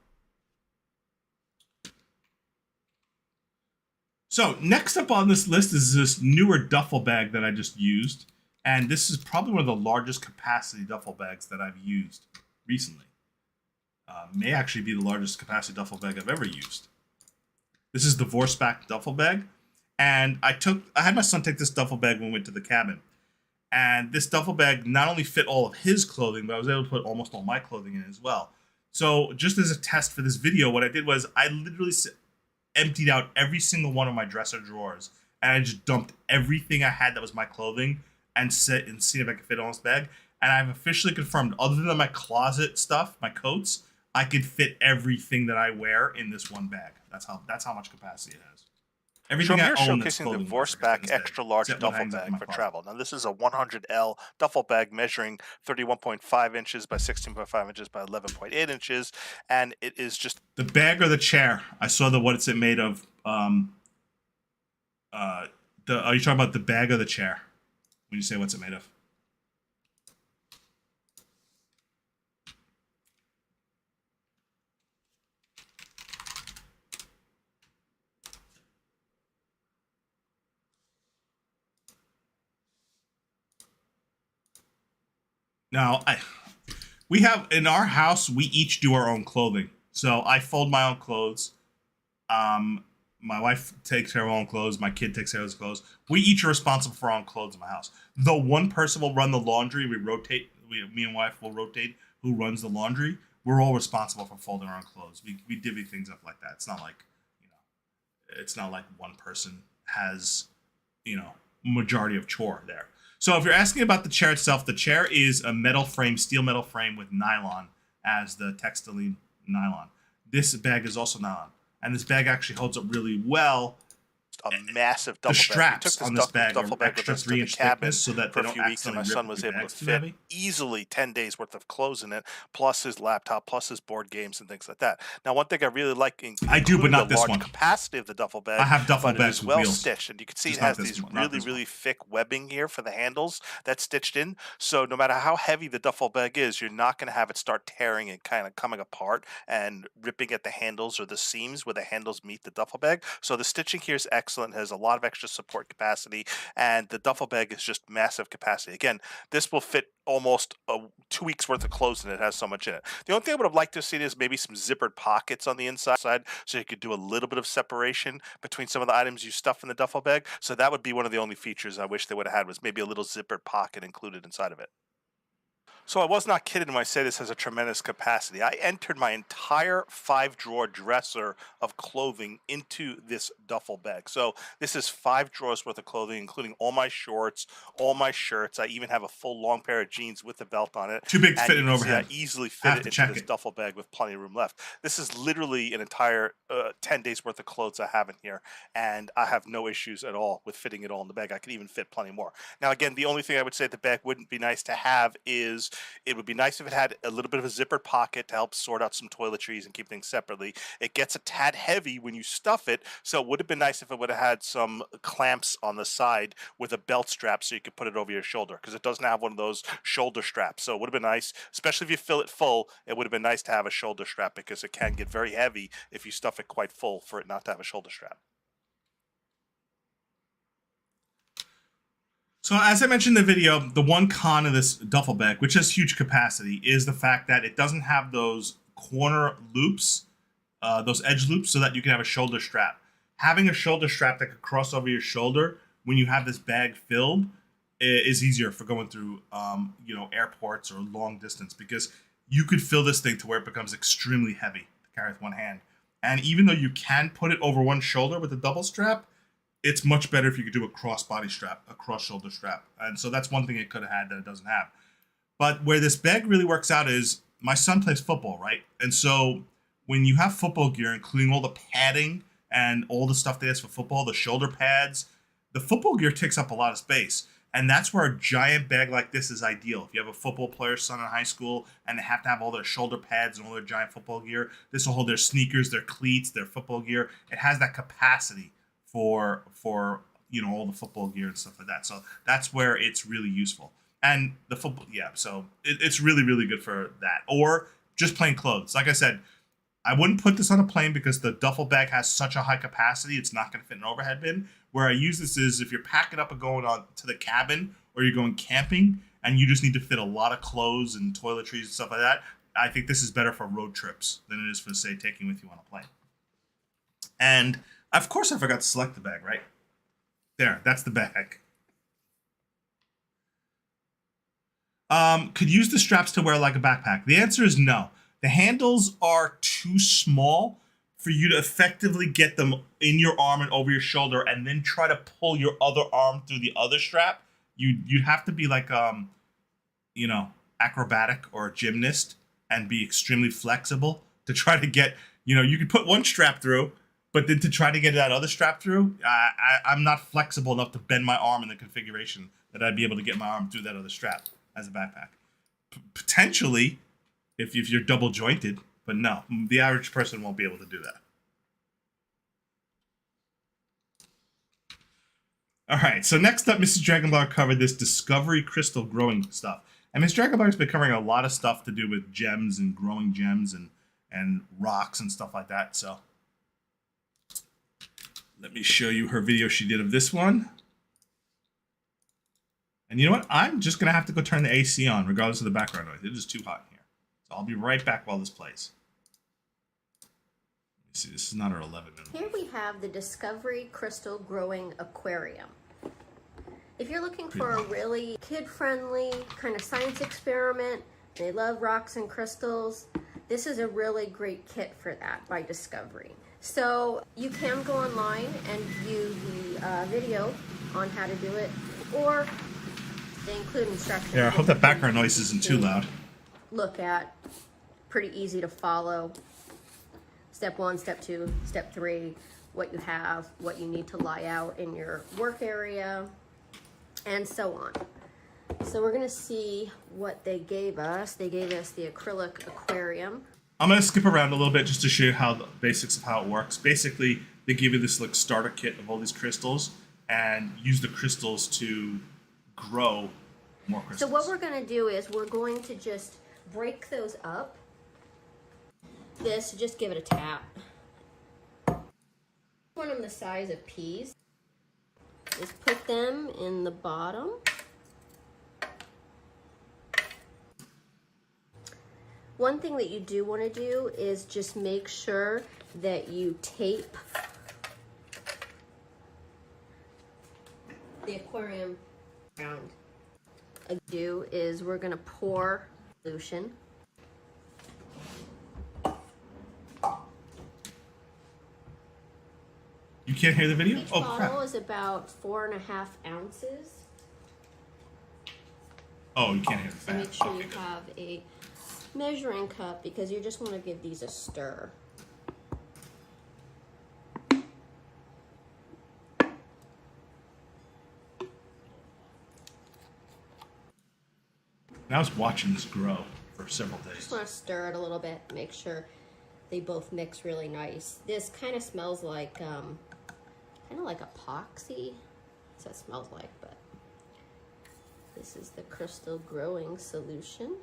So next up on this list is this newer duffel bag that I just used. And this is probably one of the largest capacity duffel bags that I've used recently. May actually be the largest capacity duffel bag I've ever used. This is the Vorspach duffel bag. And I had my son take this duffel bag when we went to the cabin. And this duffel bag not only fit all of his clothing, but I was able to put almost all my clothing in as well. So just as a test for this video, what I did was I literally emptied out every single one of my dresser drawers, and I just dumped everything I had that was my clothing and seen if I could fit on this bag. And I've officially confirmed, other than my closet stuff, my coats, I could fit everything that I wear in this one bag. That's how much capacity it has. Everything so I'm here showcasing the Vorspach extra large duffel bag for travel. Now this is a 100L duffel bag measuring 31.5 inches by 16.5 inches by 11.8 inches, and it is just the bag or the chair. I saw what it's made of. Are you talking about the bag or the chair when you say what's it made of? Now, we have in our house, we each do our own clothing. So I fold my own clothes. My wife takes care of her own clothes. My kid takes care of his clothes. We each are responsible for our own clothes in my house. Though one person will run the laundry, we rotate. Me and wife will rotate who runs the laundry. We're all responsible for folding our own clothes. We divvy things up like that. It's not like, it's not like one person has, majority of chore there. So if you're asking about the chair itself, the chair is a metal frame, steel metal frame with nylon as the textile nylon. This bag is also nylon. And this bag actually holds up really well. A massive duffel bag. The straps on this bag are extra 3-inch thickness so that for a few weeks, and my son was able to fit easily 10 days worth of clothes in it, plus his laptop, plus his board games and things like that. Now, one thing I really like, I do, but not this one. Capacity of the duffel bag. I have duffel bags with well wheels. Stitched, and you can see it has these really thick webbing here for the handles that's stitched in. So no matter how heavy the duffel bag is, you're not going to have it start tearing and kind of coming apart and ripping at the handles or the seams where the handles meet the duffel bag. So the stitching here is excellent. Has a lot of extra support capacity, and the duffel bag is just massive capacity. Again, this will fit almost 2 weeks worth of clothes, and it has so much in it. The only thing I would have liked to have seen is maybe some zippered pockets on the inside so you could do a little bit of separation between some of the items you stuff in the duffel bag. So that would be one of the only features I wish they would have had, was maybe a little zippered pocket included inside of it. So I was not kidding when I say this has a tremendous capacity. I entered my entire 5-drawer dresser of clothing into this duffel bag. So this is 5 drawers worth of clothing, including all my shorts, all my shirts. I even have a full long pair of jeans with a belt on it. Too big to fit in overhead. I easily fit it into this duffel bag with plenty of room left. This is literally an entire 10 days worth of clothes I have in here, and I have no issues at all with fitting it all in the bag. I could even fit plenty more. Now, again, the only thing I would say the bag wouldn't be nice to have is it would be nice if it had a little bit of a zippered pocket to help sort out some toiletries and keep things separately. It gets a tad heavy when you stuff it, so it would have been nice if it would have had some clamps on the side with a belt strap so you could put it over your shoulder, because it doesn't have one of those shoulder straps. So it would have been nice, especially if you fill it full, it would have been nice to have a shoulder strap, because it can get very heavy if you stuff it quite full for it not to have a shoulder strap. So as I mentioned in the video, the one con of this duffel bag, which has huge capacity, is the fact that it doesn't have those corner loops, those edge loops, so that you can have a shoulder strap. Having a shoulder strap that could cross over your shoulder when you have this bag filled is easier for going through, airports or long distance, because you could fill this thing to where it becomes extremely heavy to carry with one hand. And even though you can put it over one shoulder with a double strap, it's much better if you could do a cross body strap, a cross shoulder strap. And so that's one thing it could have had that it doesn't have. But where this bag really works out is my son plays football, right? And so when you have football gear, including all the padding and all the stuff they ask for football, the shoulder pads, the football gear takes up a lot of space. And that's where a giant bag like this is ideal. If you have a football player's son in high school and they have to have all their shoulder pads and all their giant football gear, this will hold their sneakers, their cleats, their football gear. It has that capacity for all the football gear and stuff like that. So that's where it's really useful. And the football, so it's really, really good for that. Or just plain clothes. Like I said, I wouldn't put this on a plane because the duffel bag has such a high capacity, it's not going to fit in an overhead bin. Where I use this is if you're packing up and going on to the cabin, or you're going camping and you just need to fit a lot of clothes and toiletries and stuff like that, I think this is better for road trips than it is for, say, taking with you on a plane. And of course I forgot to select the bag, right? There, that's the bag. Could use the straps to wear like a backpack. The answer is no. The handles are too small for you to effectively get them in your arm and over your shoulder and then try to pull your other arm through the other strap. You'd have to be like, acrobatic or a gymnast and be extremely flexible to try to get, you could put one strap through, but then to try to get that other strap through, I'm not flexible enough to bend my arm in the configuration that I'd be able to get my arm through that other strap as a backpack. Potentially, if you're double jointed, but no, the average person won't be able to do that. All right, so next up, Mrs. Dragonbar covered this discovery crystal growing stuff. And Miss Dragonbar's been covering a lot of stuff to do with gems and growing gems and rocks and stuff like that. So let me show you her video she did of this one. And you know what? I'm just going to have to go turn the AC on regardless of the background noise. It is too hot in here. So I'll be right back while this plays. Let me see, this is not our 11 minute. Here we have the Discovery Crystal Growing Aquarium. If you're looking for a really kid-friendly kind of science experiment, they love rocks and crystals, this is a really great kit for that by Discovery. So you can go online and view the video on how to do it, or they include instructions. Yeah, I hope that background noise isn't too loud. Look at, pretty easy to follow. Step 1, step 2, step 3, what you have, what you need to lie out in your work area, and so on. So we're gonna see what they gave us. They gave us the acrylic aquarium. I'm going to skip around a little bit just to show you how the basics of how it works. Basically, they give you this like starter kit of all these crystals and use the crystals to grow more crystals. So what we're going to do is we're going to just break those up. Just give it a tap. Want them the size of peas. Just put them in the bottom. One thing that you do want to do is just make sure that you tape the aquarium around. What I do is we're going to pour solution. You can't hear the video? Each Oh, bottle crap. is about 4.5 ounces. Oh, you can't hear the So fan. make sure Okay, you good. have a measuring cup because you just want to give these a stir. And I was watching this grow for several days. Just want to stir it a little bit, make sure they both mix really nice. This kind of smells like, kind of like epoxy. That's what it smells like, but this is the crystal growing solution.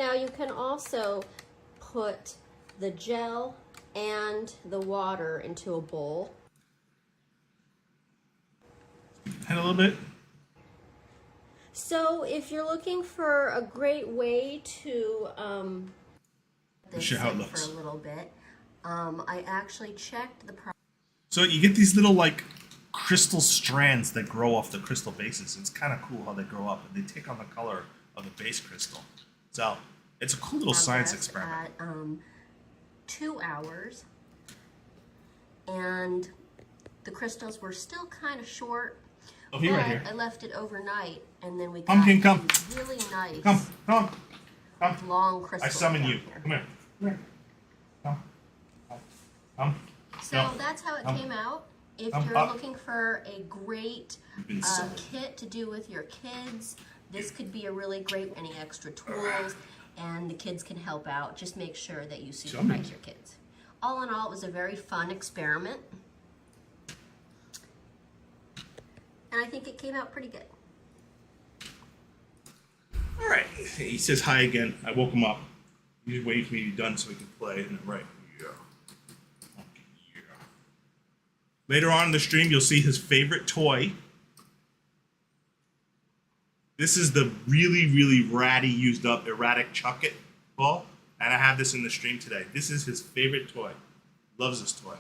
Now you can also put the gel and the water into a bowl. And a little bit. So if you're looking for a great way to Show how it sit looks. for a little bit, I actually checked the price. So you get these little like crystal strands that grow off the crystal bases. It's kind of cool how they grow up and they take on the color of the base crystal. So it's a cool little science experiment. At 2 hours, and the crystals were still kind of short. Oh, here, right here. I left it overnight, and then we got Pumpkin, come. really nice Come. long crystals. I summon down you. here. Come here. Come. So No. that's how it Come. came out. If Come you're up. looking for a great You've been summoned. kit to do with your kids, this could be a really great, any extra tools, and the kids can help out. Just make sure that you supervise your kids. All in all, it was a very fun experiment. And I think it came out pretty good. All right. He says hi again. I woke him up. He's waiting for me to be done so we can play. And right. Yeah. Later on in the stream, you'll see his favorite toy. This is the really, really ratty, used up, erratic Chuck It ball. And I have this in the stream today. This is his favorite toy. Loves this toy.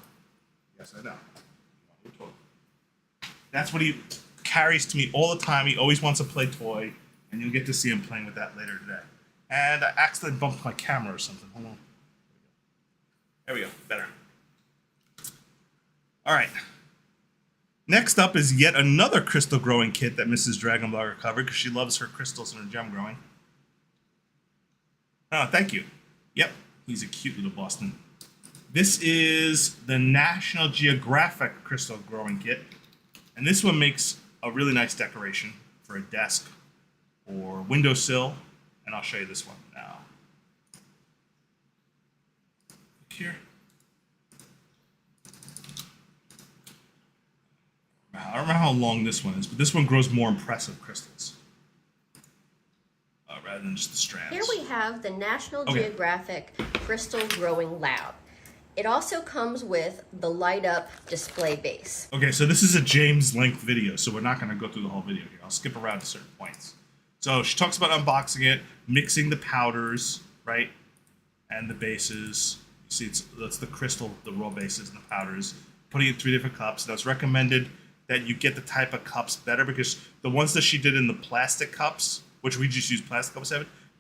Yes, I know. That's what he carries to me all the time. He always wants to play toy. And you'll get to see him playing with that later today. And I accidentally bumped my camera or something. Hold on. There we go. Better. All right. Next up is yet another crystal growing kit that Mrs. Dragonblogger covered because she loves her crystals and her gem growing. Oh, thank you. Yep, he's a cute little Boston. This is the National Geographic crystal growing kit. And this one makes a really nice decoration for a desk or windowsill. And I'll show you this one now. Look here. I don't know how long this one is, but this one grows more impressive crystals rather than just the strands. Here we have the National Geographic Crystal Growing Lab. It also comes with the light up display base. Okay, so this is a James length video, so we're not going to go through the whole video here. I'll skip around to certain points. So she talks about unboxing it, mixing the powders, right, and the bases. You see, that's the crystal, the raw bases and the powders. Putting it in 3 different cups. Now it's recommended that you get the type of cups better because the ones that she did in the plastic cups, which we just use plastic cups,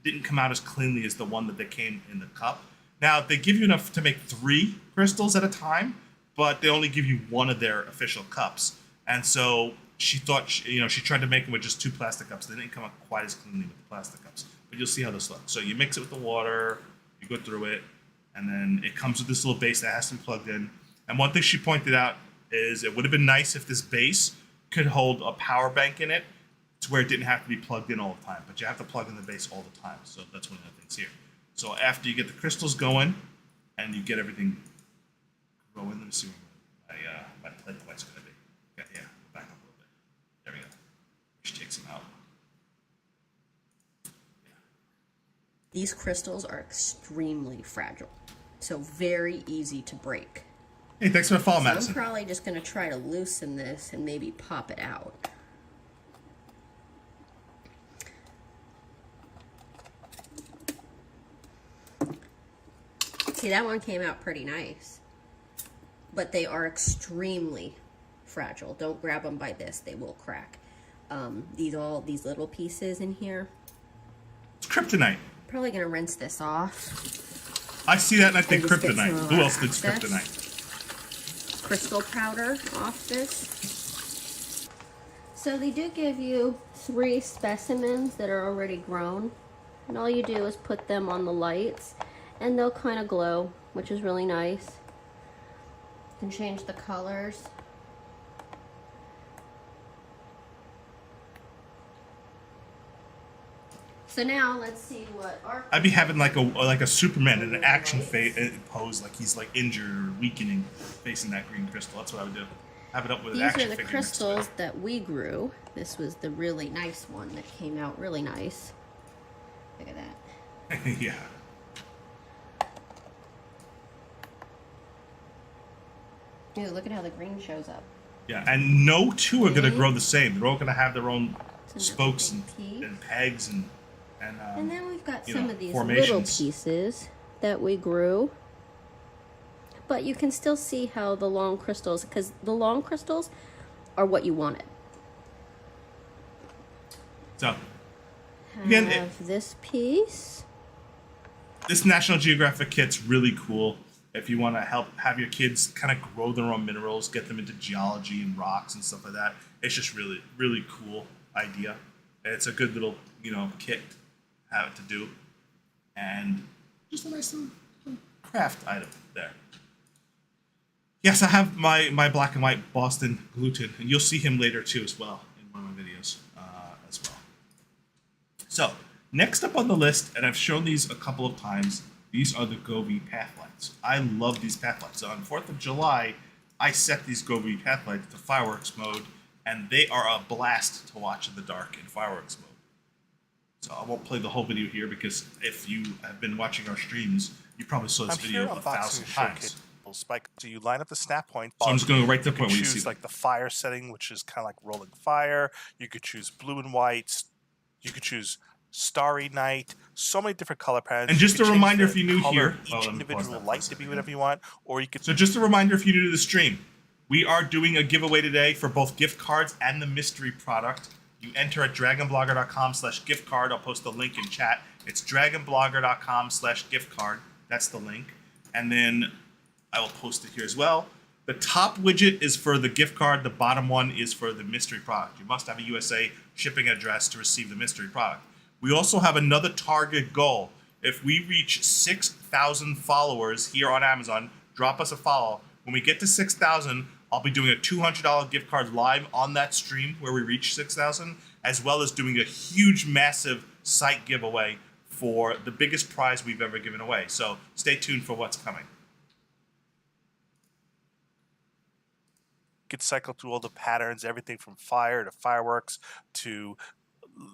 didn't come out as cleanly as the one that they came in the cup. Now they give you enough to make 3 crystals at a time, but they only give you 1 of their official cups. And so she thought, she tried to make them with just 2 plastic cups. They didn't come out quite as cleanly with the plastic cups, but you'll see how this looks. So you mix it with the water, you go through it, and then it comes with this little base that has to be plugged in. And one thing she pointed out is it would have been nice if this base could hold a power bank in it to where it didn't have to be plugged in all the time, but you have to plug in the base all the time. So that's one of the things here. So after you get the crystals going and you get everything growing, let me see where my plate light's going to be. Okay, yeah, back up a little bit. There we go. She takes them out. Yeah. These crystals are extremely fragile, so very easy to break. Hey, thanks for the follow, So Madison. I'm probably just going to try to loosen this and maybe pop it out. See, that one came out pretty nice. But they are extremely fragile. Don't grab them by this, they will crack. These little pieces in here. It's kryptonite. Probably going to rinse this off. I see that and I think just get kryptonite. some Who else thinks excess kryptonite? Crystal powder off this. So they do give you 3 specimens that are already grown, and all you do is put them on the lights and they'll kind of glow, which is really nice. You can change the colors. So now let's see what our I'd be having like a Superman in an action pose, like he's like injured or weakening, facing that green crystal. That's what I would do. Have it up with an These action are the figure. crystals that we grew. This was the really nice one that came out really nice. Look at that. Yeah. Ooh, look at how the green shows up. Yeah, and no two are going to Okay. grow the same. They're all going to have their own It's another spokes big and piece. pegs and And then we've got you some know, of these formations. little pieces that we grew. But you can still see how the long crystals, because the long crystals are what you wanted. So, again, Have this piece. this National Geographic kit's really cool. If you want to have your kids kind of grow their own minerals, get them into geology and rocks and stuff like that, it's just really, really cool idea. It's a good little, kit to have it to do. And just a nice little craft item there. Yes, I have my black and white Boston gluten, and you'll see him later too as well in one of my videos as well. So, next up on the list, and I've shown these a couple of times, these are the Gobi path lights. I love these path lights. So on 4th of July, I set these Gobi path lights to fireworks mode, and they are a blast to watch in the dark in fireworks mode. So I won't play the whole video here because if you have been watching our streams, you probably saw this video 1,000 times. Spike. So you line up the snap point. So I'm just going right to the you point can where you choose see like the fire setting, which is kind of like rolling fire. You could choose blue and white. You could choose starry night. So many different color patterns. And just a reminder, if you're new here, each individual light to be whatever you want, or you could. So just a reminder, if you're new to the stream, we are doing a giveaway today for both gift cards and the mystery product. You enter at dragonblogger.com/gift card. I'll post the link in chat. It's dragonblogger.com/gift card. That's the link. And then I will post it here as well. The top widget is for the gift card. The bottom one is for the mystery product. You must have a USA shipping address to receive the mystery product. We also have another target goal. If we reach 6,000 followers here on Amazon, drop us a follow. When we get to 6,000, I'll be doing a $200 gift card live on that stream where we reach 6,000, as well as doing a huge, massive site giveaway for the biggest prize we've ever given away. So stay tuned for what's coming. Could cycle through all the patterns, everything from fire to fireworks to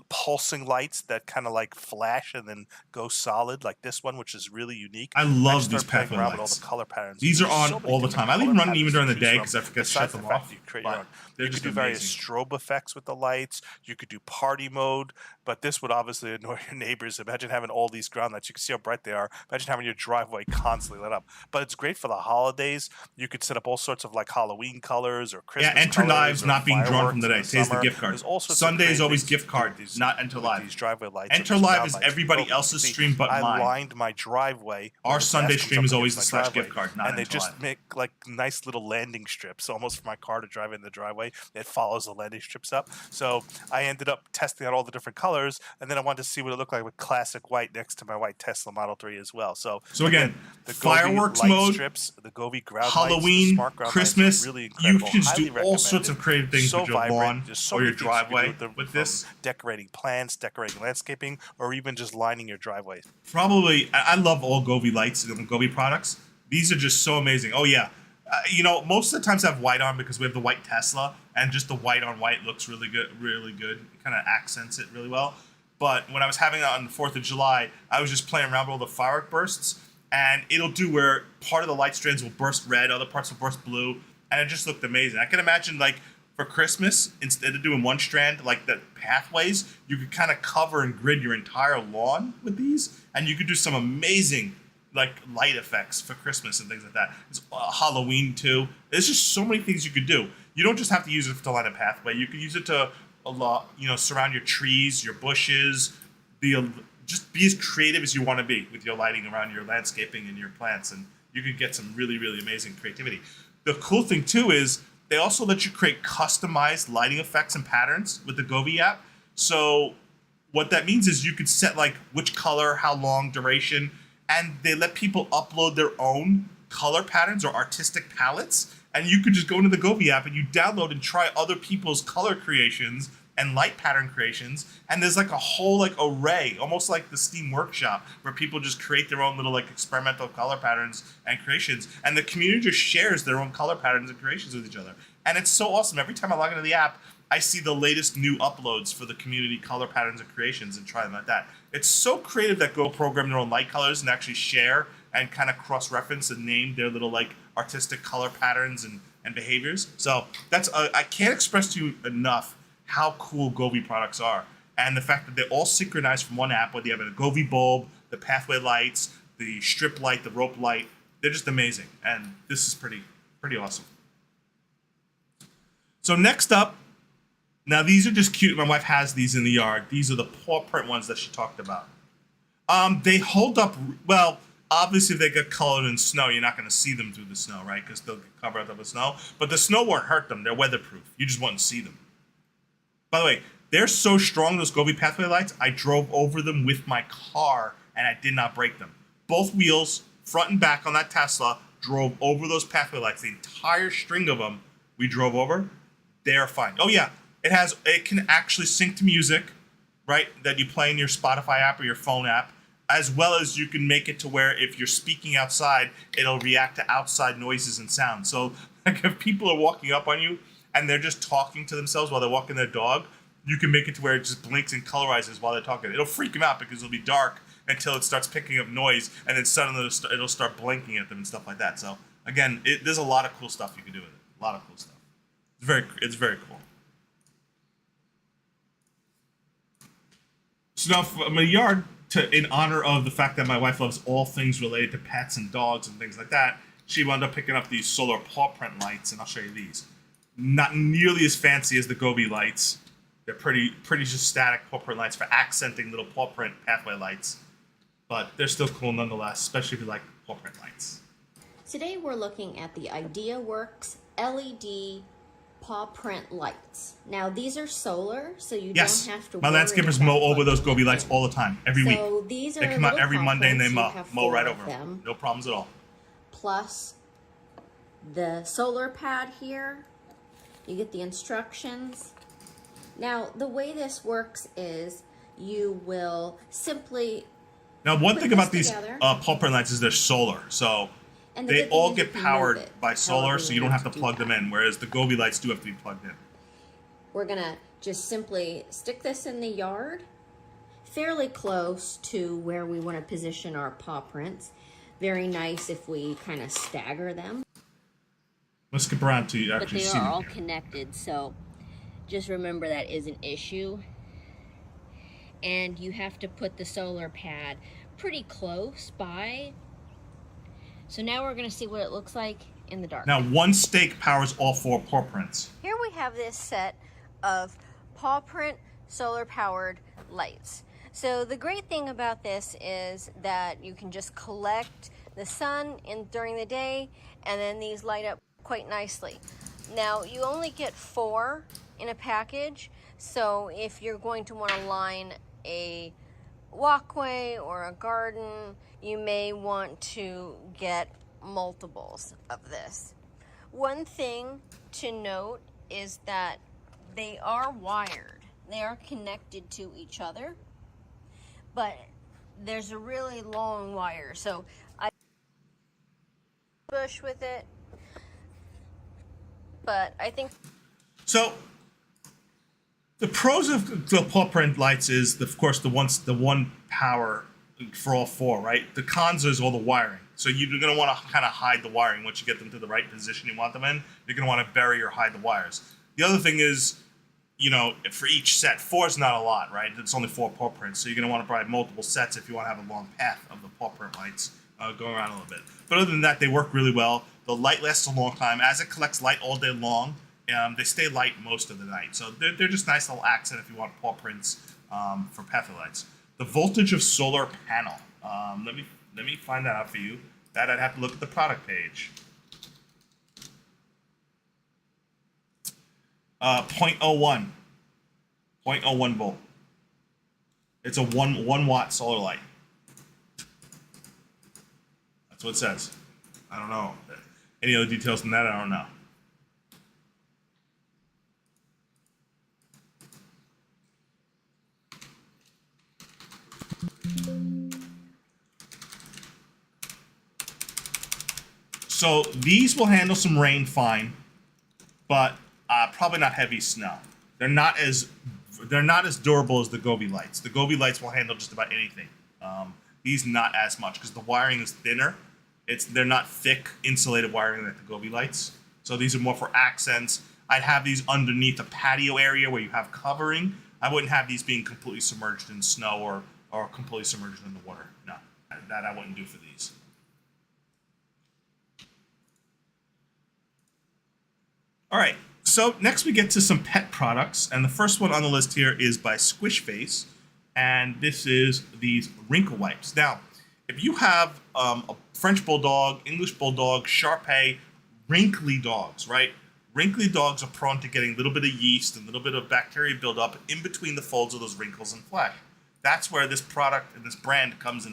pulsing lights that kind of like flash and then go solid, like this one, which is really unique. I love these playing pathway around with all lights. the color patterns. These are There's on so many all the different time. I leave color them running even during patterns the to day choose because I from. forget to shut Besides them the fact off. that you create your But own. they're You just could do various amazing. strobe effects with the lights. You could do party mode, but this would obviously annoy your neighbors. Imagine having all these ground lights. You can see how bright they are. Imagine having your driveway constantly lit up. But it's great for the holidays. You could set up all sorts of like Halloween colors or Christmas Yeah, enter colors lives or not being drawn from fireworks the in day. Today's the summer. gift card. There's all sorts of Sunday is creative always things you gift can do card, with these- not enter with live. These driveway lights. Enter these live ground is lights. everybody You else's see, stream but I mine. lined my driveway. Our where the Sunday grass comes stream up is always against the my /gift driveway, card, not and they enter just live. make like nice little landing strips almost for my car to drive in the driveway. It follows the landing strips up. So I ended up testing out all the different colors, and then I wanted to see what it looked like with classic white next to my white Tesla Model 3 as well. So again, the fireworks Gobi light mode, strips, the Gobi ground Halloween, lights, the smart ground Christmas, lights are really you incredible. can just Highly do all recommended. sorts of creative things So with your vibrant. lawn There's so or many your things you can do driveway with them, with from this. decorating plants, decorating landscaping, or even just lining your driveway. Probably, I love all Gobi lights and Gobi products. These are just so amazing. Oh yeah, most of the times I have white on because we have the white Tesla, and just the white on white looks really good. Really good. It kind of accents it really well. But when I was having it on the 4th of July, I was just playing around with all the firework bursts, and it'll do where part of the light strands will burst red, other parts will burst blue, and it just looked amazing. I can imagine like for Christmas, instead of doing one strand like the pathways, you could kind of cover and grid your entire lawn with these, and you could do some amazing like light effects for Christmas and things like that. It's Halloween too. There's just so many things you could do. You don't just have to use it to light a pathway. You could use it to surround your trees, your bushes. Just be as creative as you want to be with your lighting around your landscaping and your plants, and you could get some really, really amazing creativity. The cool thing too is they also let you create customized lighting effects and patterns with the Gobi app. So what that means is you could set like which color, how long, duration, and they let people upload their own color patterns or artistic palettes. And you could just go into the Gobi app and you download and try other people's color creations and light pattern creations. And there's like a whole like array, almost like the Steam Workshop, where people just create their own little like experimental color patterns and creations. And the community just shares their own color patterns and creations with each other. And it's so awesome. Every time I log into the app, I see the latest new uploads for the community color patterns and creations and try them like that. It's so creative that Go program their own light colors and actually share and kind of cross-reference and name their little like artistic color patterns and behaviors. So that's I can't express to you enough how cool Gobi products are, and the fact that they're all synchronized from one app. Whether you have a Gobi bulb, the pathway lights, the strip light, the rope light, they're just amazing, and this is pretty awesome. So next up, now these are just cute. My wife has these in the yard. These are the paw print ones that she talked about. They hold up well. Obviously, if they get colored in snow, you're not going to see them through the snow, right? Because they'll get covered up with snow. But the snow won't hurt them. They're weatherproof. You just won't see them. By the way, they're so strong, those Gobi pathway lights, I drove over them with my car, and I did not break them. Both wheels, front and back on that Tesla, drove over those pathway lights. The entire string of them we drove over. They're fine. Oh, yeah. It can actually sync to music, right, that you play in your Spotify app or your phone app. As well as you can make it to where if you're speaking outside, it'll react to outside noises and sounds. So like if people are walking up on you and they're just talking to themselves while they're walking their dog, you can make it to where it just blinks and colorizes while they're talking. It'll freak them out because it'll be dark until it starts picking up noise, and then suddenly it'll start blinking at them and stuff like that. So again, there's a lot of cool stuff you can do with it. A lot of cool stuff. It's very cool. So now from a yard, in honor of the fact that my wife loves all things related to pets and dogs and things like that, she wound up picking up these solar paw print lights, and I'll show you these. Not nearly as fancy as the Gobi lights. They're pretty just static paw print lights for accenting little paw print pathway lights, but they're still cool nonetheless, especially if you like paw print lights. Today we're looking at the IdeaWorks LED paw print lights. Now these are solar, so you don't have to my worry landscapers about mow over those plugging Gobi lights in. all the time, every week. So these are They come out little every paw Monday and they prints. You have mow 4 right of over them, no problems at all. plus the solar pad here. You get the instructions. Now the way this works is you will simply Now one put thing this about these together. paw print lights is they're solar, so And the they good thing all is you get can powered move it by solar, however so you you don't need have to do plug them that. in, whereas the Gobi lights do have to be plugged in. We're gonna just simply stick this in the yard, fairly close to where we want to position our paw prints. Very nice if we kind of stagger them. Let's skip around to you But actually they see are them all here. connected, so just remember that is an issue. And you have to put the solar pad pretty close by. So now we're going to see what it looks like in the dark. Now one stake powers all 4 paw prints. Here we have this set of paw print solar powered lights. So the great thing about this is that you can just collect the sun during the day, and then these light up quite nicely. Now you only get 4 in a package, so if you're going to want to line a walkway or a garden, you may want to get multiples of this. One thing to note is that they are wired. They are connected to each other, but there's a really long wire, so I bush with it, but I think So the pros of the paw print lights is, of course, the one power for all 4, right? The cons is all the wiring. So you're going to want to kind of hide the wiring once you get them to the right position you want them in. You're going to want to bury or hide the wires. The other thing is, you know, for each set, 4 is not a lot, right? It's only 4 paw prints, so you're going to want to provide multiple sets if you want to have a long path of the paw print lights going around a little bit. But other than that, they work really well. The light lasts a long time. As it collects light all day long, they stay light most of the night. So they're just nice little accent if you want paw prints for pathway lights. The voltage of solar panel. Let me find that out for you. That I'd have to look at the product page. 0.01. 0.01 volt. It's a 1 watt solar light. That's what it says. I don't know. Any other details than that, I don't know. So these will handle some rain fine, but probably not heavy snow. They're not as durable as the Gobi lights. The Gobi lights will handle just about anything. These not as much because the wiring is thinner. They're not thick insulated wiring like the Gobi lights. So these are more for accents. I'd have these underneath a patio area where you have covering. I wouldn't have these being completely submerged in snow or completely submerged in the water. No, that I wouldn't do for these. All right, so next we get to some pet products, and the first one on the list here is by Squish Face, and this is these wrinkle wipes. Now, if you have a French Bulldog, English Bulldog, Shar Pei, wrinkly dogs, right? Wrinkly dogs are prone to getting a little bit of yeast and a little bit of bacteria buildup in between the folds of those wrinkles and flesh. That's where this product and this brand comes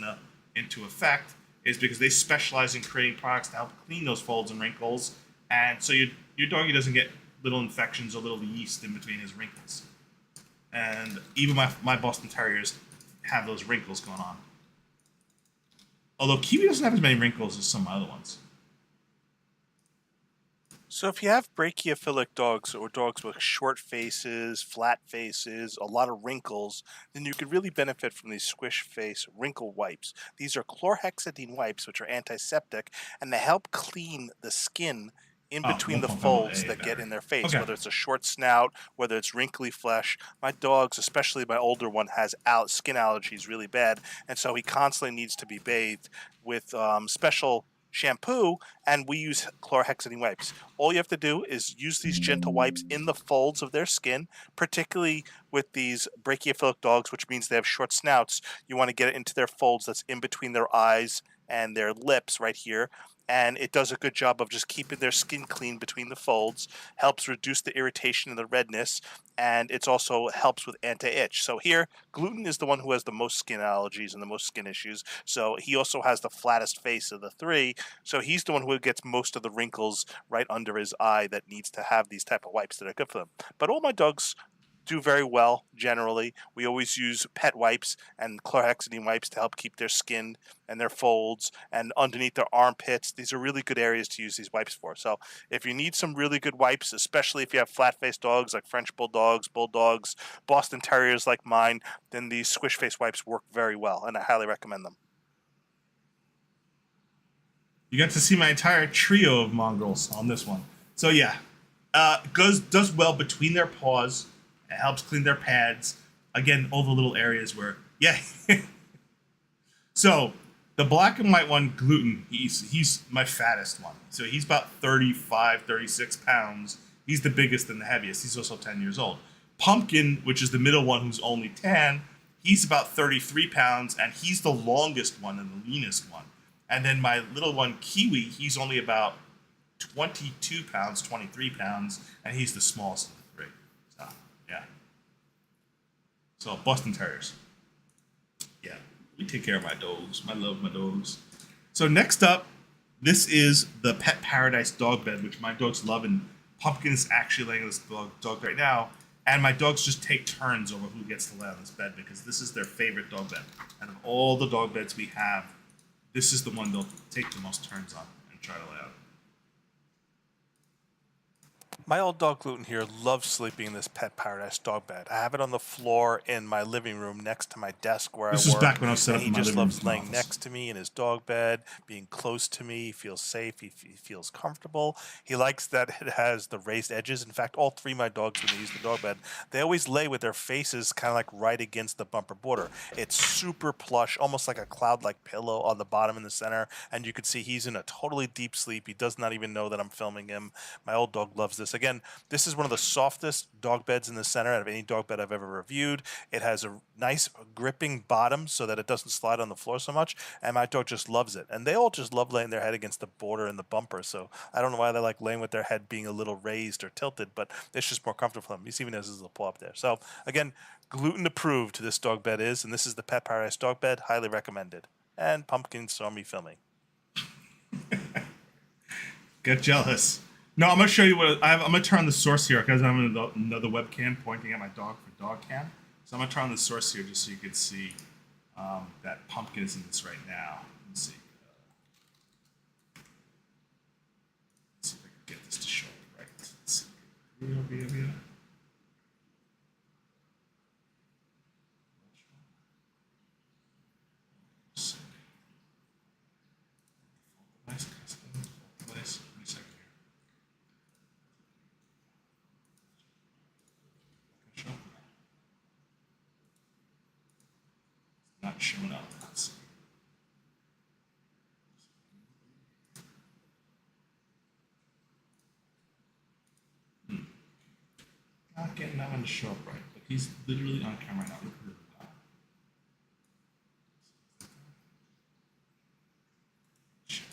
into effect, is because they specialize in creating products to help clean those folds and wrinkles, and so your doggy doesn't get little infections or little yeast in between his wrinkles. And even my Boston Terriers have those wrinkles going on. Although Kiwi doesn't have as many wrinkles as some other ones. So if you have brachiophilic dogs or dogs with short faces, flat faces, a lot of wrinkles, then you could really benefit from these Squish Face wrinkle wipes. These are chlorhexidine wipes, which are antiseptic, and they help clean the skin in between the folds that get in their face, whether it's a short snout, whether it's wrinkly flesh. My dogs, especially my older one, has skin allergies really bad, and so he constantly needs to be bathed with special shampoo, and we use chlorhexidine wipes. All you have to do is use these gentle wipes in the folds of their skin, particularly with these brachiophilic dogs, which means they have short snouts. You want to get it into their folds that's in between their eyes and their lips right here. And it does a good job of just keeping their skin clean between the folds, helps reduce the irritation and the redness, and it also helps with anti-itch. So here, Gluten is the one who has the most skin allergies and the most skin issues. So he also has the flattest face of the three. So he's the one who gets most of the wrinkles right under his eye that needs to have these type of wipes that are good for them. But all my dogs do very well generally. We always use pet wipes and chlorhexidine wipes to help keep their skin and their folds and underneath their armpits. These are really good areas to use these wipes for. So if you need some really good wipes, especially if you have flat-faced dogs like French Bulldogs, Bulldogs, Boston Terriers like mine, then these Squish Face wipes work very well, and I highly recommend them. You got to see my entire trio of mongrels on this one. So yeah, does well between their paws. It helps clean their pads. Again, all the little areas where, yeah. So the black and white one, Gluten, he's my fattest one. So he's about 35, 36 pounds. He's the biggest and the heaviest. He's also 10 years old. Pumpkin, which is the middle one who's only 10, he's about 33 pounds, and he's the longest one and the leanest one. And then my little one, Kiwi, he's only about 22 pounds, 23 pounds, and he's the smallest of the three. So, yeah. So, Boston Terriers. Yeah, we take care of my dogs. I love my dogs. So, next up, this is the Pet Paradise dog bed, which my dogs love, and Pumpkin is actually laying on this dog right now. And my dogs just take turns over who gets to lay on this bed because this is their favorite dog bed. Out of all the dog beds we have, this is the one they'll take the most turns on and try to lay out. My old dog Gluten here loves sleeping in this Pet Paradise dog bed. I have it on the floor in my living room next to my desk where I work. This is back when I was set up in my living room. He just loves laying next to me in his dog bed, being close to me. He feels safe. He feels comfortable. He likes that it has the raised edges. In fact, all three of my dogs, when they use the dog bed, they always lay with their faces kind of like right against the bumper border. It's super plush, almost like a cloud-like pillow on the bottom in the center, and you can see he's in a totally deep sleep. He does not even know that I'm filming him. My old dog loves this. Again, this is one of the softest dog beds in the center out of any dog bed I've ever reviewed. It has a nice gripping bottom so that it doesn't slide on the floor so much, and my dog just loves it. And they all just love laying their head against the border and the bumper, so I don't know why they like laying with their head being a little raised or tilted, but it's just more comfortable for them. You see, even has his little paw up there. So again, Gluten approved this dog bed is, and this is the Pet Paradise dog bed, highly recommended. And Pumpkin saw me filming. Get jealous. No, I'm going to show you what I'm going to turn on the source here because I'm in another webcam pointing at my dog for dog cam. So I'm going to turn on the source here just so you can see that Pumpkin is in this right now. Let's see. Let's see if I can get this to show up right. Let's see. not showing up. Let's see. Not getting that one to show up right, but he's literally on camera now. Look at the guy. Check.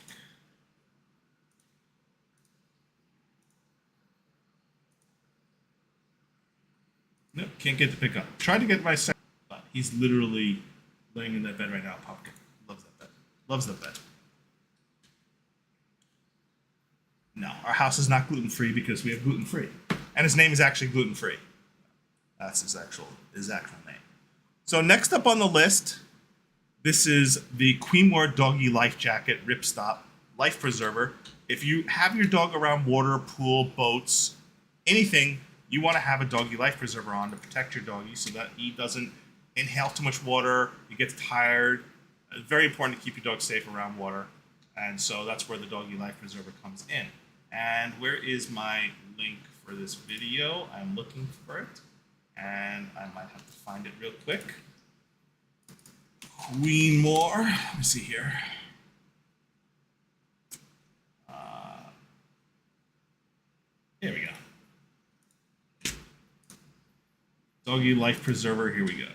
Nope, can't get the pickup. Tried to get my second, but he's literally laying in that bed right now. Pumpkin loves that bed. Loves that bed. No, our house is not gluten-free because we have gluten-free. And his name is actually gluten-free. That's his actual name. So next up on the list, this is the Queenmore Doggy Life Jacket Ripstop Life Preserver. If you have your dog around water, pool, boats, anything, you want to have a doggy life preserver on to protect your doggy so that he doesn't inhale too much water, he gets tired. It's very important to keep your dog safe around water. And so that's where the doggy life preserver comes in. And where is my link for this video? I'm looking for it. And I might have to find it real quick. Queenmore. Let me see here. Here we go. Doggy Life Preserver, here we go.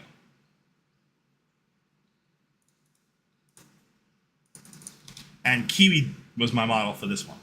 And Kiwi was my model for this one.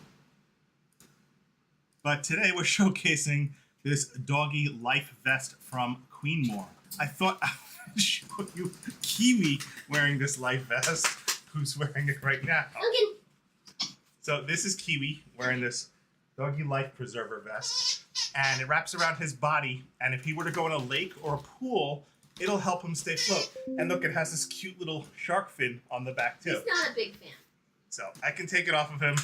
But today we're showcasing this Doggy Life Vest from Queenmore. I thought I would show you Kiwi wearing this life vest, who's wearing it right now. Okay. So this is Kiwi wearing this Doggy Life Preserver vest, and it wraps around his body, and if he were to go in a lake or a pool, it'll help him stay afloat. And look, it has this cute little shark fin on the back too. He's not a big fan. So I can take it off of him.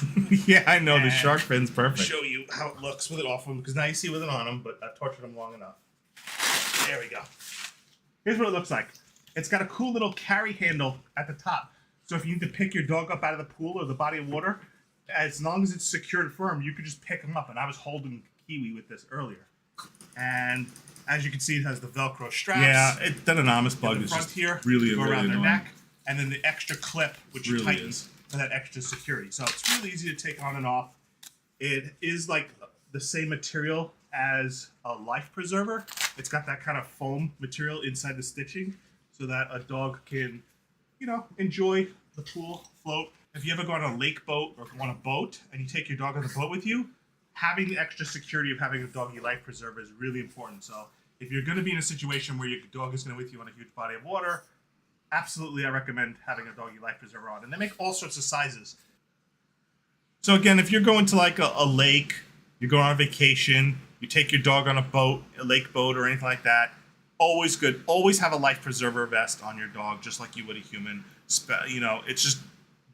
Yeah, I know, the shark fin's perfect. Show you how it looks with it off of him, because now you see with it on him, but I've tortured him long enough. There we go. Here's what it looks like. It's got a cool little carry handle at the top. So if you need to pick your dog up out of the pool or the body of water, as long as it's secured firm, you could just pick him up. And I was holding Kiwi with this earlier. And as you can see, it has the Velcro straps. Yeah, that anonymous bug is front just here, really, go around their neck, and then the extra clip, which really tightens for that extra security. So it's really easy to take on and off. It is like the same material as a life preserver. It's got that kind of foam material inside the stitching, so that a dog can, you know, enjoy the pool, float. If you ever go on a lake boat or on a boat and you take your dog on the boat with you, having the extra security of having a doggy life preserver is really important. So if you're going to be in a situation where your dog is going to be with you on a huge body of water, absolutely I recommend having a doggy life preserver on. And they make all sorts of sizes. So again, if you're going to like a lake, you're going on a vacation, you take your dog on a boat, a lake boat or anything like that, always good. Always have a life preserver vest on your dog, just like you would a human. You know, it's just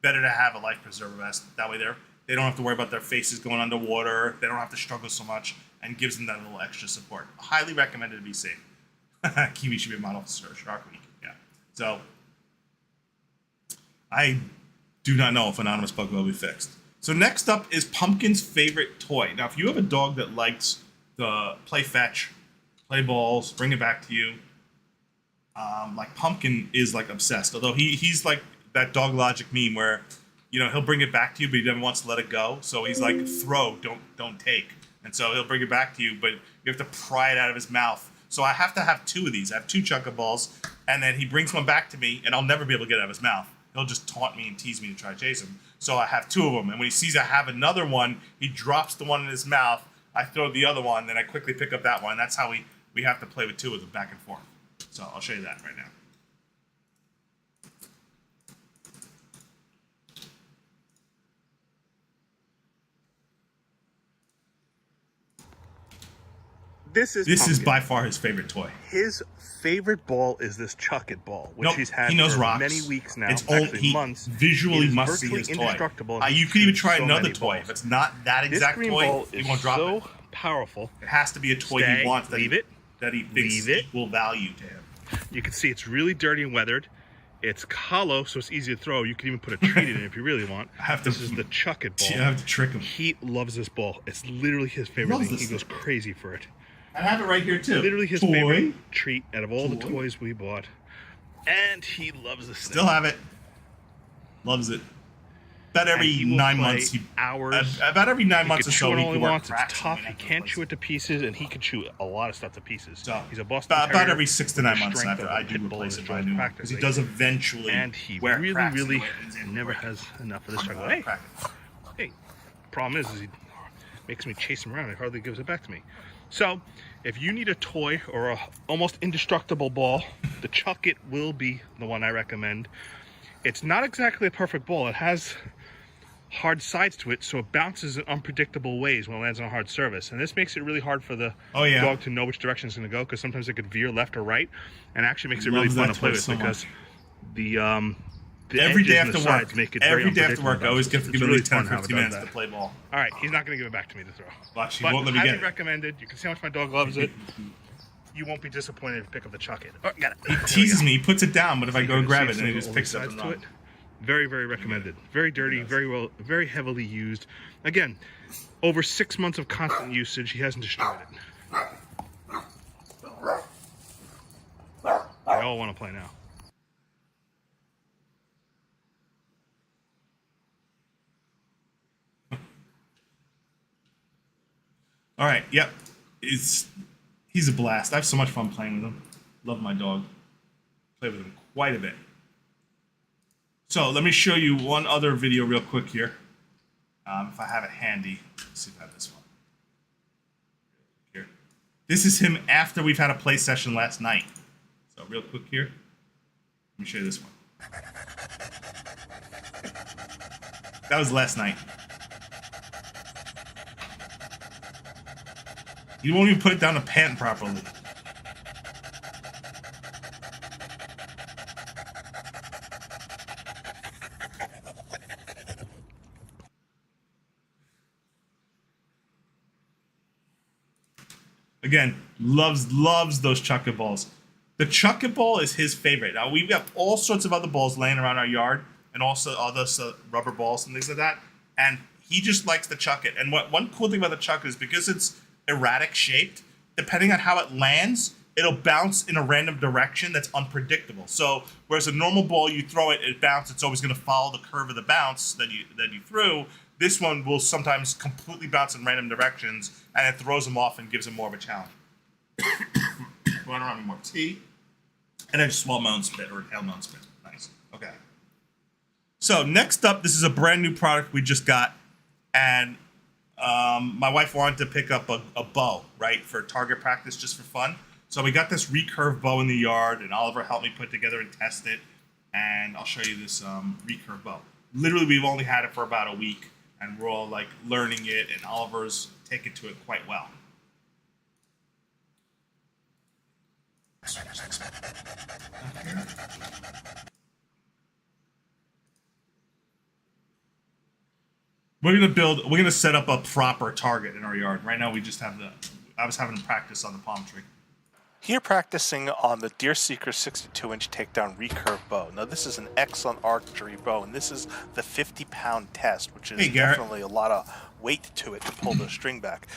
better to have a life preserver vest. That way they don't have to worry about their faces going underwater. They don't have to struggle so much, and gives them that little extra support. Highly recommended to be safe. Kiwi should be a model for Shark Week. Yeah. So I do not know if Anonymous Bug will be fixed. So next up is Pumpkin's favorite toy. Now, if you have a dog that likes to play fetch, play balls, bring it back to you, like Pumpkin is like obsessed. Although he's like that dog logic meme where, you know, he'll bring it back to you, but he never wants to let it go. So he's like, throw, don't take. And so he'll bring it back to you, but you have to pry it out of his mouth. So I have to have two of these. I have two chunka balls, and then he brings one back to me, and I'll never be able to get it out of his mouth. He'll just taunt me and tease me to try to chase him. So I have two of them, and when he sees I have another one, he drops the one in his mouth. I throw the other one, then I quickly pick up that one. That's how we have to play with two of them back and forth. So I'll show you that right now. This is by far his favorite toy. His favorite ball is this Chuck It ball, which he's had for rocks. many weeks now. It's old. Months. Visually must be his toy. You could even try another toy. If it's not that exact toy, you won't drop it. So powerful. It has to be a toy he wants that he thinks equal value to him. You can see it's really dirty and weathered. It's hollow, so it's easy to throw. You can even put a treat in it if you really want. This is the Chuck It ball. You have to trick him. He loves this ball. It's literally his favorite thing. He goes crazy for it. I have it right here too. Literally his favorite treat out of all the toys we bought. And he loves the snake. Still have it. Loves it. About every 9 months, about every 9 months or so, he he can can chew it all he work wants. It's cracks. tough. He can't chew it to pieces, and he can chew a lot of stuff to pieces. So he's a Boston Terrier. About every 6 to 9 months strength after of a I do pit bull replace and it by a new one, because he does eventually and he wear really, cracks really in the way never has enough of this struggle. Hey, hey. Problem is he makes me chase him around. He hardly gives it back to me. So, if you need a toy or a almost indestructible ball, the Chuck It will be the one I recommend. It's not exactly a perfect ball. It has hard sides to it, so it bounces in unpredictable ways when it lands on a hard surface. And this makes it really hard for the dog to know which direction it's going to go, because sometimes it could veer left or right, and actually makes it really fun to play with because the every day edges and after the work, sides make it very I always give him at least 10 or 15 minutes that. to play ball. All right, he's not going to give it back to me to throw. Watch, he But won't let me highly get it. recommended. You can see how much my dog loves it. You won't be disappointed if you pick up the Chuck It. Oh, got it. He teases me. He puts it down, but if I go to grab it, then he just picks it up and runs. Very, very recommended. Very dirty, very heavily used. Again, over 6 months of constant usage, he hasn't destroyed it. They all want to play now. All right. Yep. He's a blast. I have so much fun playing with him. Love my dog. Play with him quite a bit. So let me show you one other video real quick here. If I have it handy. Let's see if I have this one. Here. This is him after we've had a play session last night. So real quick here. Let me show you this one. That was last night. You won't even put it down to pant properly. Again, loves those Chuck It balls. The Chuck It ball is his favorite. Now, we've got all sorts of other balls laying around our yard, and also other rubber balls and things like that, and he just likes the Chuck It. And one cool thing about the Chuck It is because it's erratic shaped, depending on how it lands, it'll bounce in a random direction that's unpredictable. So, whereas a normal ball, you throw it, it bounces, it's always going to follow the curve of the bounce that you threw. This one will sometimes completely bounce in random directions, and it throws him off and gives him more of a challenge. Run around with more tea, and then just swallow my own spit or inhale my own spit. Nice. Okay. So next up, this is a brand new product we just got, and my wife wanted to pick up a bow, right, for target practice just for fun. So we got this recurve bow in the yard, and Oliver helped me put together and test it. And I'll show you this recurve bow. Literally, we've only had it for about a week, and we're all like learning it, and Oliver's taken to it quite well. We're gonna set up a proper target in our yard. Right now we just have I was having practice on the palm tree. Here practicing on the Deer Seeker 62-inch takedown recurve bow. Now this is an excellent archery bow, and this is the 50-pound test, which is definitely a lot of weight to it to pull the string back.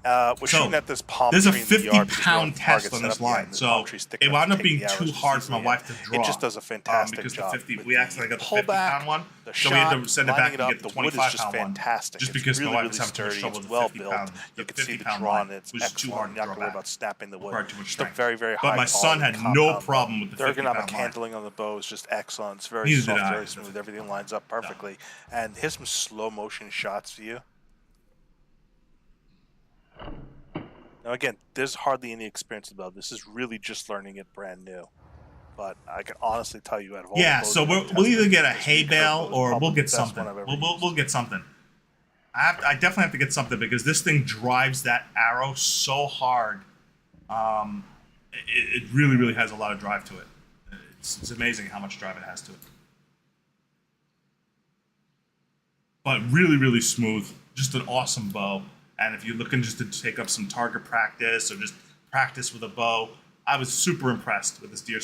We're shooting at this palm tree in the yard. There's a 50-pound test on this line, so it wound up being too hard for my wife to draw. It just does a fantastic because job. We accidentally got the 50-pound one, so we had to send it back and get the 25-pound one. Just because my wife was having too much trouble with the 50-pound. You can see the draw on it. It's too hard to draw back. Not worry about snapping the wood. Just a very, very high. But my son had no problem with the 50-pound line. The ergonomic handling on the bow is just excellent. It's very soft, very smooth. Everything lines up perfectly. And here's some slow motion shots for you. Now again, there's hardly any experience about this. Is really just learning it brand new. But I can honestly tell you, out of all the bows so we'll either get a hay bale or we'll get something. We'll get something. I definitely have to get something because this thing drives that arrow so hard. It really, really has a lot of drive to it. It's amazing how much drive it has to it. But really, really smooth. Just an awesome bow. And if you're looking just to take up some target practice or just practice with a bow, I was super impressed with this Deer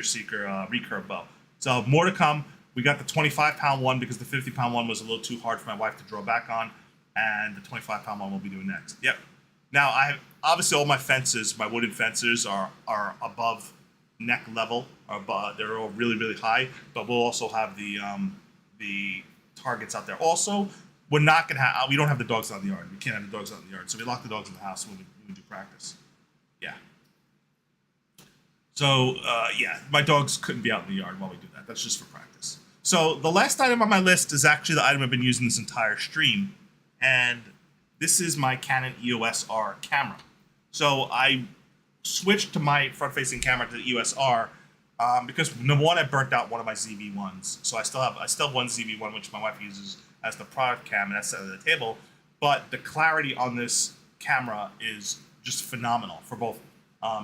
Seeker recurve bow. So more to come. We got the 25-pound one because the 50-pound one was a little too hard for my wife to draw back on, and the 25-pound one we'll be doing next. Yep. Now, obviously all my fences, my wooden fences, are above neck level, they're all really, really high. But we'll also have the targets out there. Also, we're not gonna have. We don't have the dogs out in the yard. We can't have the dogs out in the yard. So we lock the dogs in the house when we do practice. Yeah. So yeah, my dogs couldn't be out in the yard while we do that. That's just for practice. So the last item on my list is actually the item I've been using this entire stream, and this is my Canon EOS R camera. So I switched to my front-facing camera to the EOS R because number one, I burnt out one of my ZV-1s. So I still have one ZV-1 which my wife uses as the product cam, and that's at the table. But the clarity on this camera is just phenomenal for both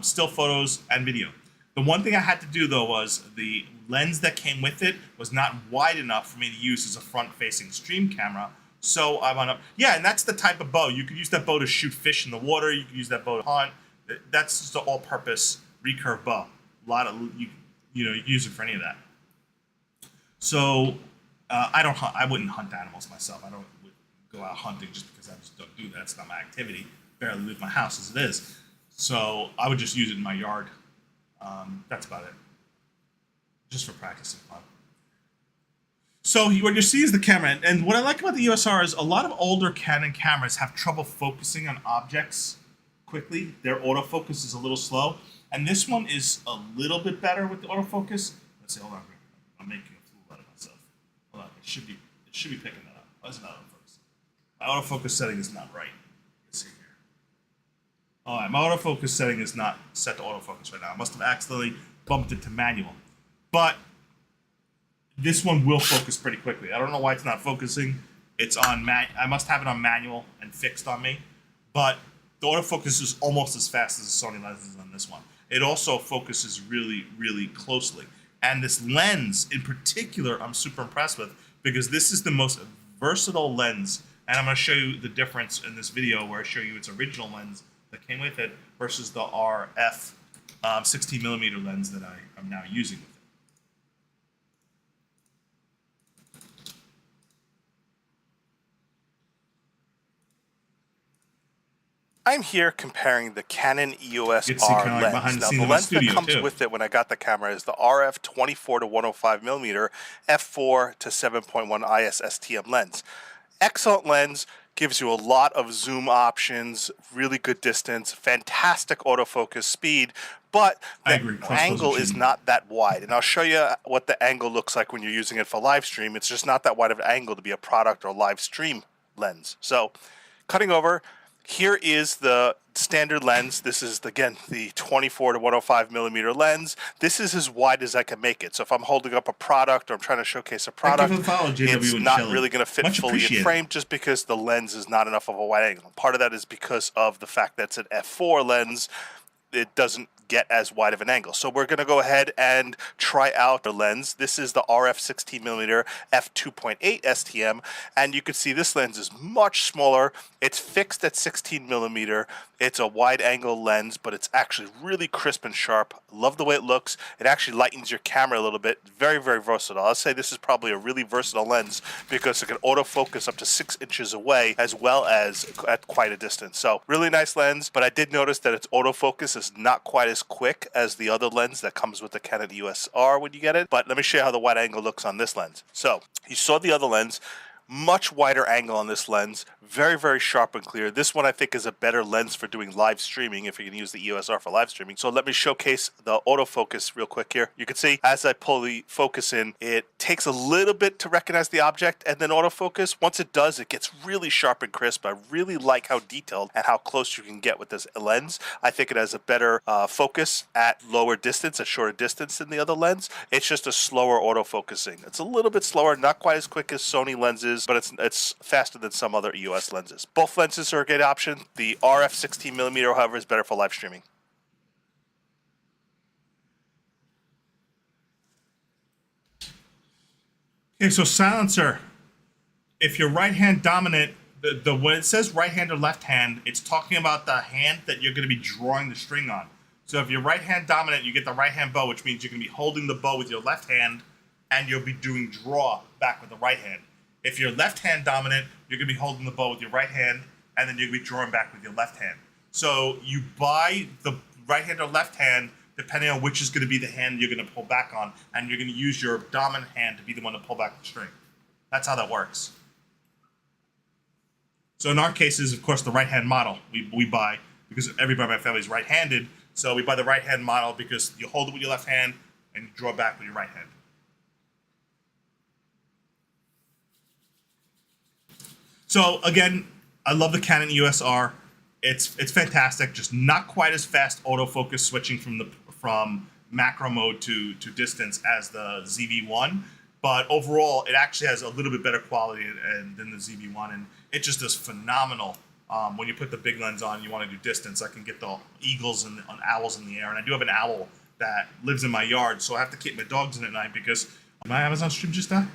still photos and video. The one thing I had to do though was the lens that came with it was not wide enough for me to use as a front-facing stream camera. So I wound up, yeah, and that's the type of bow. You could use that bow to shoot fish in the water. You could use that bow to hunt. That's just an all-purpose recurve bow. A lot of you can use it for any of that. So I don't hunt. I wouldn't hunt animals myself. I don't go out hunting just because I just don't do that. It's not my activity. Barely leave my house as it is. So I would just use it in my yard. That's about it. Just for practice and fun. So what you see is the camera, and what I like about the USR is a lot of older Canon cameras have trouble focusing on objects quickly. Their autofocus is a little slow, and this one is a little bit better with the autofocus. Let's see, hold on, I'm making a fool out of myself. Hold on, it should be picking that up. Why is it not autofocus? My autofocus setting is not right. Let's see here. All right, my autofocus setting is not set to autofocus right now. I must have accidentally bumped it to manual, but this one will focus pretty quickly. I don't know why it's not focusing. It's on I must have it on manual and fixed on me, but the autofocus is almost as fast as the Sony lenses on this one. It also focuses really, really closely. And this lens in particular, I'm super impressed with because this is the most versatile lens. And I'm going to show you the difference in this video where I show you its original lens that came with it versus the RF 16mm lens that I'm now using with it. I'm here comparing the Canon EOS You can see R kinda like lens. behind the Now, scenes the of my lens that studio, comes too. with it when I got the camera is the RF 24 to 105mm f4 to 7.1 IS STM lens. Excellent lens, gives you a lot of zoom options, really good distance, fantastic autofocus speed, but I the agree. angle is not that wide. And I'll show you what the angle looks like when you're using it for live stream. It's just not that wide of an angle to be a product or live stream lens. So cutting over, here is the standard lens. This is, again, the 24 to 105mm lens. This is as wide as I can make it. So if I'm holding up a product or I'm trying to showcase a product, it's not really going to fit fully in frame just because the lens is not enough of a wide angle. Part of that is because of the fact that it's an f4 lens. It doesn't get as wide of an angle. So we're going to go ahead and try out the lens. This is the RF 16mm f2.8 STM, and you can see this lens is much smaller. It's fixed at 16mm. It's a wide angle lens, but it's actually really crisp and sharp. Love the way it looks. It actually lightens your camera a little bit. Very, very versatile. I'll say this is probably a really versatile lens because it can autofocus up to 6 inches away as well as at quite a distance. So really nice lens, but I did notice that its autofocus is not quite as quick as the other lens that comes with the Canon EOS R when you get it. But let me show you how the wide angle looks on this lens. So you saw the other lens. Much wider angle on this lens, very, very sharp and clear. This one I think is a better lens for doing live streaming if you can use the EOS R for live streaming. So let me showcase the autofocus real quick here. You can see as I pull the focus in, it takes a little bit to recognize the object and then autofocus. Once it does, it gets really sharp and crisp. I really like how detailed and how close you can get with this lens. I think it has a better focus at lower distance, a shorter distance than the other lens. It's just a slower autofocusing. It's a little bit slower, not quite as quick as Sony lenses, but it's faster than some other EOS lenses. Both lenses are a great option. The RF 16mm, however, is better for live streaming. Okay, so silencer. If you're right hand dominant, when it says right hand or left hand, it's talking about the hand that you're going to be drawing the string on. So if you're right hand dominant, you get the right hand bow, which means you're going to be holding the bow with your left hand, and you'll be doing draw back with the right hand. If you're left hand dominant, you're going to be holding the bow with your right hand, and then you're going to be drawing back with your left hand. So you buy the right hand or left hand depending on which is going to be the hand you're going to pull back on, and you're going to use your dominant hand to be the one to pull back the string. That's how that works. So in our cases, of course, the right-hand model we buy, because everybody in my family is right-handed, so we buy the right-hand model because you hold it with your left hand and you draw back with your right hand. So again, I love the Canon EOS-R. It's fantastic, just not quite as fast autofocus switching from macro mode to distance as the ZV-1, but overall it actually has a little bit better quality than the ZV-1, and it just does phenomenal. When you put the big lens on, you want to do distance. I can get the eagles and owls in the air, and I do have an owl that lives in my yard, so I have to keep my dogs in at night because my Amazon stream just died.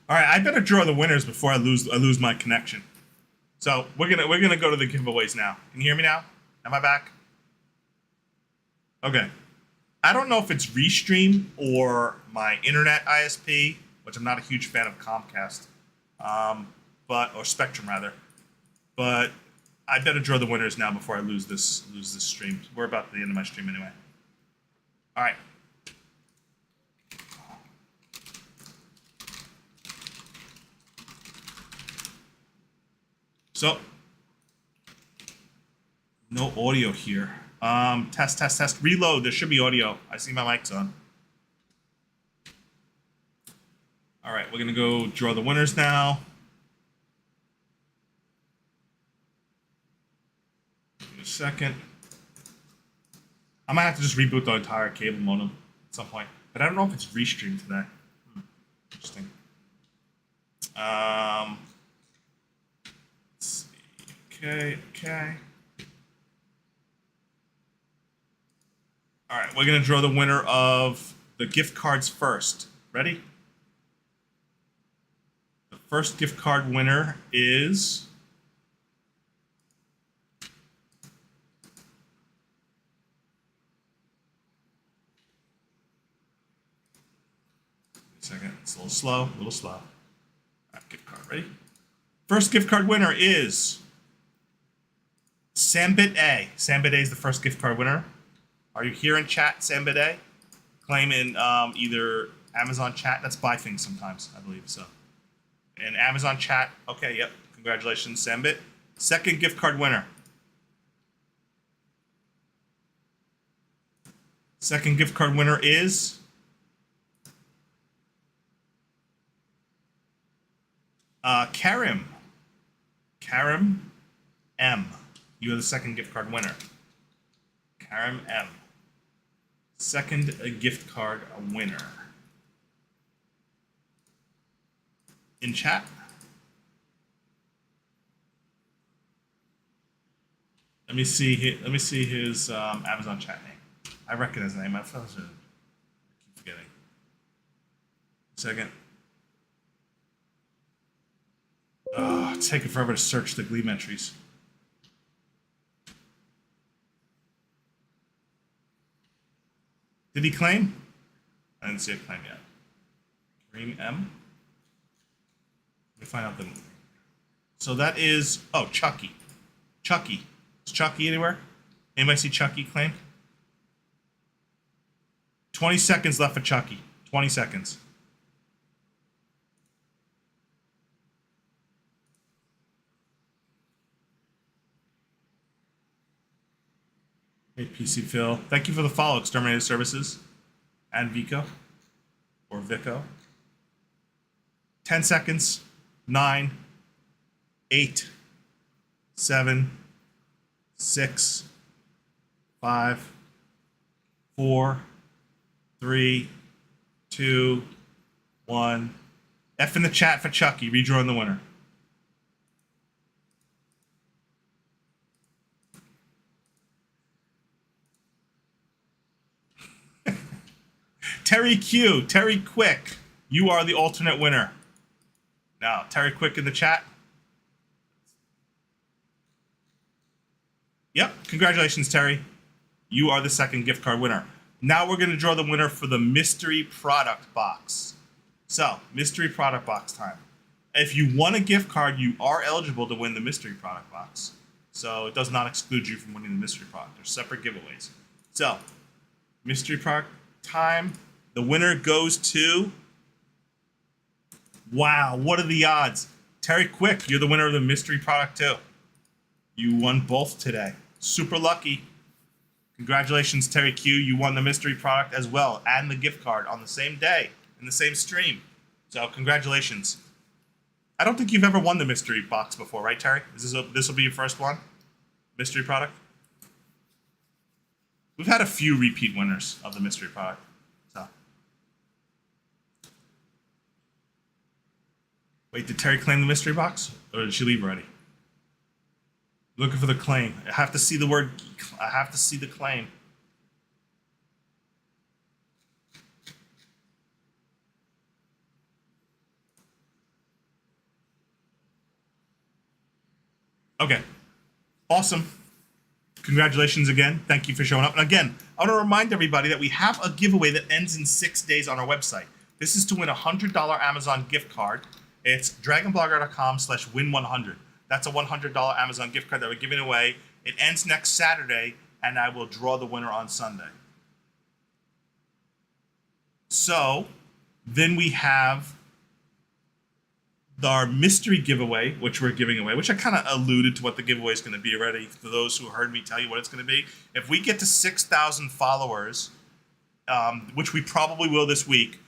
All right, I better draw the winners before I lose my connection. So we're gonna go to the giveaways now. Can you hear me now? Am I back? Okay. I don't know if it's Restream or my internet ISP, which I'm not a huge fan of Comcast, or Spectrum rather. But I better draw the winners now before I lose this stream. We're about to the end of my stream anyway. All right. So, no audio here. Test. Reload. There should be audio. I see my mic's on. All right, we're gonna go draw the winners now. Give me a second. I might have to just reboot the entire cable modem at some point, but I don't know if it's Restream today. Interesting. Let's see. Okay. All right, we're gonna draw the winner of the gift cards first. Ready? The first gift card winner is second. It's a little slow. All right, gift card. Ready? First gift card winner is Sambit A. Sambit A is the first gift card winner. Are you here in chat, Sambit A? Claim in either Amazon chat. That's buy things sometimes, I believe so. In Amazon chat. Okay, yep. Congratulations, Sambit. Second gift card winner. Second gift card winner is Karim. Karim M. You are the second gift card winner. Karim M. Second gift card winner. In chat. Let me see his Amazon chat name. I recognize the name. I keep forgetting. Second. Oh, it's taking forever to search the Gleam entries. Did he claim? I didn't see a claim yet. Kareem M. Let me find out the. So that is Chucky. Chucky. Is Chucky anywhere? Anybody see Chucky claim? 20 seconds left for Chucky. 20 seconds. Hey, PC Phil. Thank you for the follow, Exterminated Services. And Vico. Or Vico. 10 seconds. 9, 8, 7, 6, 5, 4, 3, 2, 1. F in the chat for Chucky, redrawing the winner. Terry Q, Terry Quick, you are the alternate winner. Now, Terry Quick in the chat. Yep, congratulations, Terry. You are the second gift card winner. Now we're going to draw the winner for the mystery product box. So, mystery product box time. If you won a gift card, you are eligible to win the mystery product box. So, it does not exclude you from winning the mystery product. There's separate giveaways. So, mystery product time. The winner goes to... Wow, what are the odds? Terry Quick, you're the winner of the mystery product too. You won both today. Super lucky. Congratulations, Terry Q. You won the mystery product as well and the gift card on the same day in the same stream. So congratulations. I don't think you've ever won the mystery box before, right, Terry? This will be your first one? Mystery product? We've had a few repeat winners of the mystery product. So. Wait, did Terry claim the mystery box? Or did she leave already? Looking for the claim. I have to see the word. I have to see the claim. Okay. Awesome. Congratulations again. Thank you for showing up. And again, I want to remind everybody that we have a giveaway that ends in 6 days on our website. This is to win a $100 Amazon gift card. It's dragonblogger.com/win100. That's a $100 Amazon gift card that we're giving away. It ends next Saturday, and I will draw the winner on Sunday. So then we have our mystery giveaway, which we're giving away, which I kind of alluded to what the giveaway is going to be already for those who heard me tell you what it's going to be. If we get to 6,000 followers, which we probably will this week,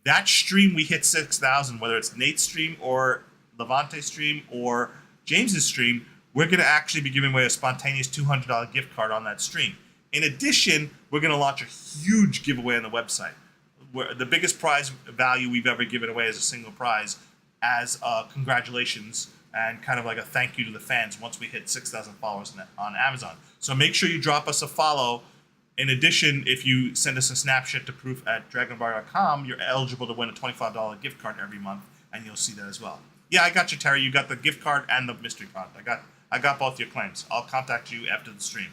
that stream we hit 6,000, whether it's Nate's stream or Levante's stream or James's stream, we're going to actually be giving away a spontaneous $200 gift card on that stream. In addition, we're going to launch a huge giveaway on the website. Where the biggest prize value we've ever given away as a single prize as congratulations and kind of like a thank you to the fans once we hit 6,000 followers on Amazon. So make sure you drop us a follow. In addition, if you send us a snapshot to proof at dragonbar.com, you're eligible to win a $25 gift card every month, and you'll see that as well. Yeah, I got you, Terry. You got the gift card and the mystery product. I got both your claims. I'll contact you after the stream.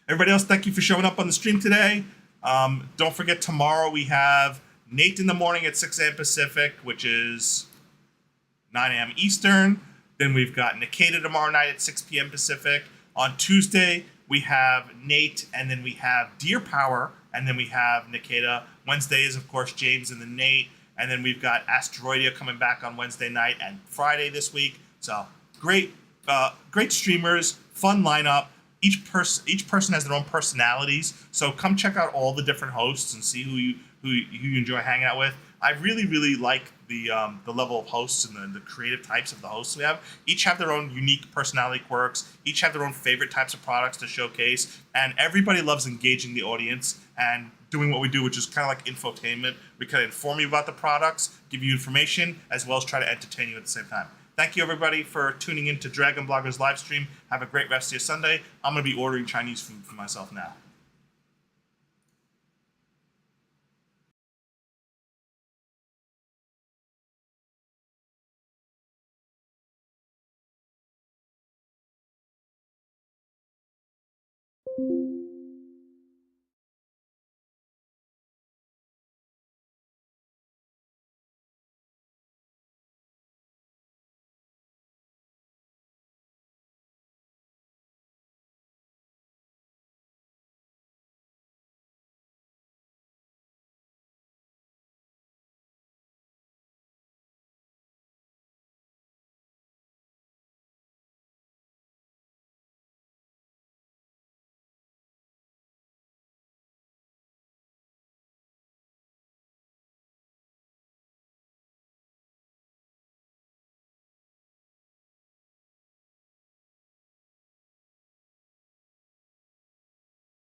Everybody else, thank you for showing up on the stream today. Don't forget, tomorrow we have Nate in the morning at 6 a.m. Pacific, which is 9 a.m. Eastern. Then we've got Nikita tomorrow night at 6 p.m. Pacific. On Tuesday, we have Nate, and then we have Deer Power, and then we have Nikita. Wednesday is, of course, James and then Nate. And then we've got Asteroidia coming back on Wednesday night and Friday this week. So great streamers, fun lineup. Each person has their own personalities. So come check out all the different hosts and see who you enjoy hanging out with. I really like the level of hosts and the creative types of the hosts we have. Each have their own unique personality quirks. Each have their own favorite types of products to showcase. And everybody loves engaging the audience and doing what we do, which is kind of like infotainment. We kind of inform you about the products, give you information, as well as try to entertain you at the same time. Thank you, everybody, for tuning in to Dragon Bloggers live stream. Have a great rest of your Sunday. I'm going to be ordering Chinese food for myself now.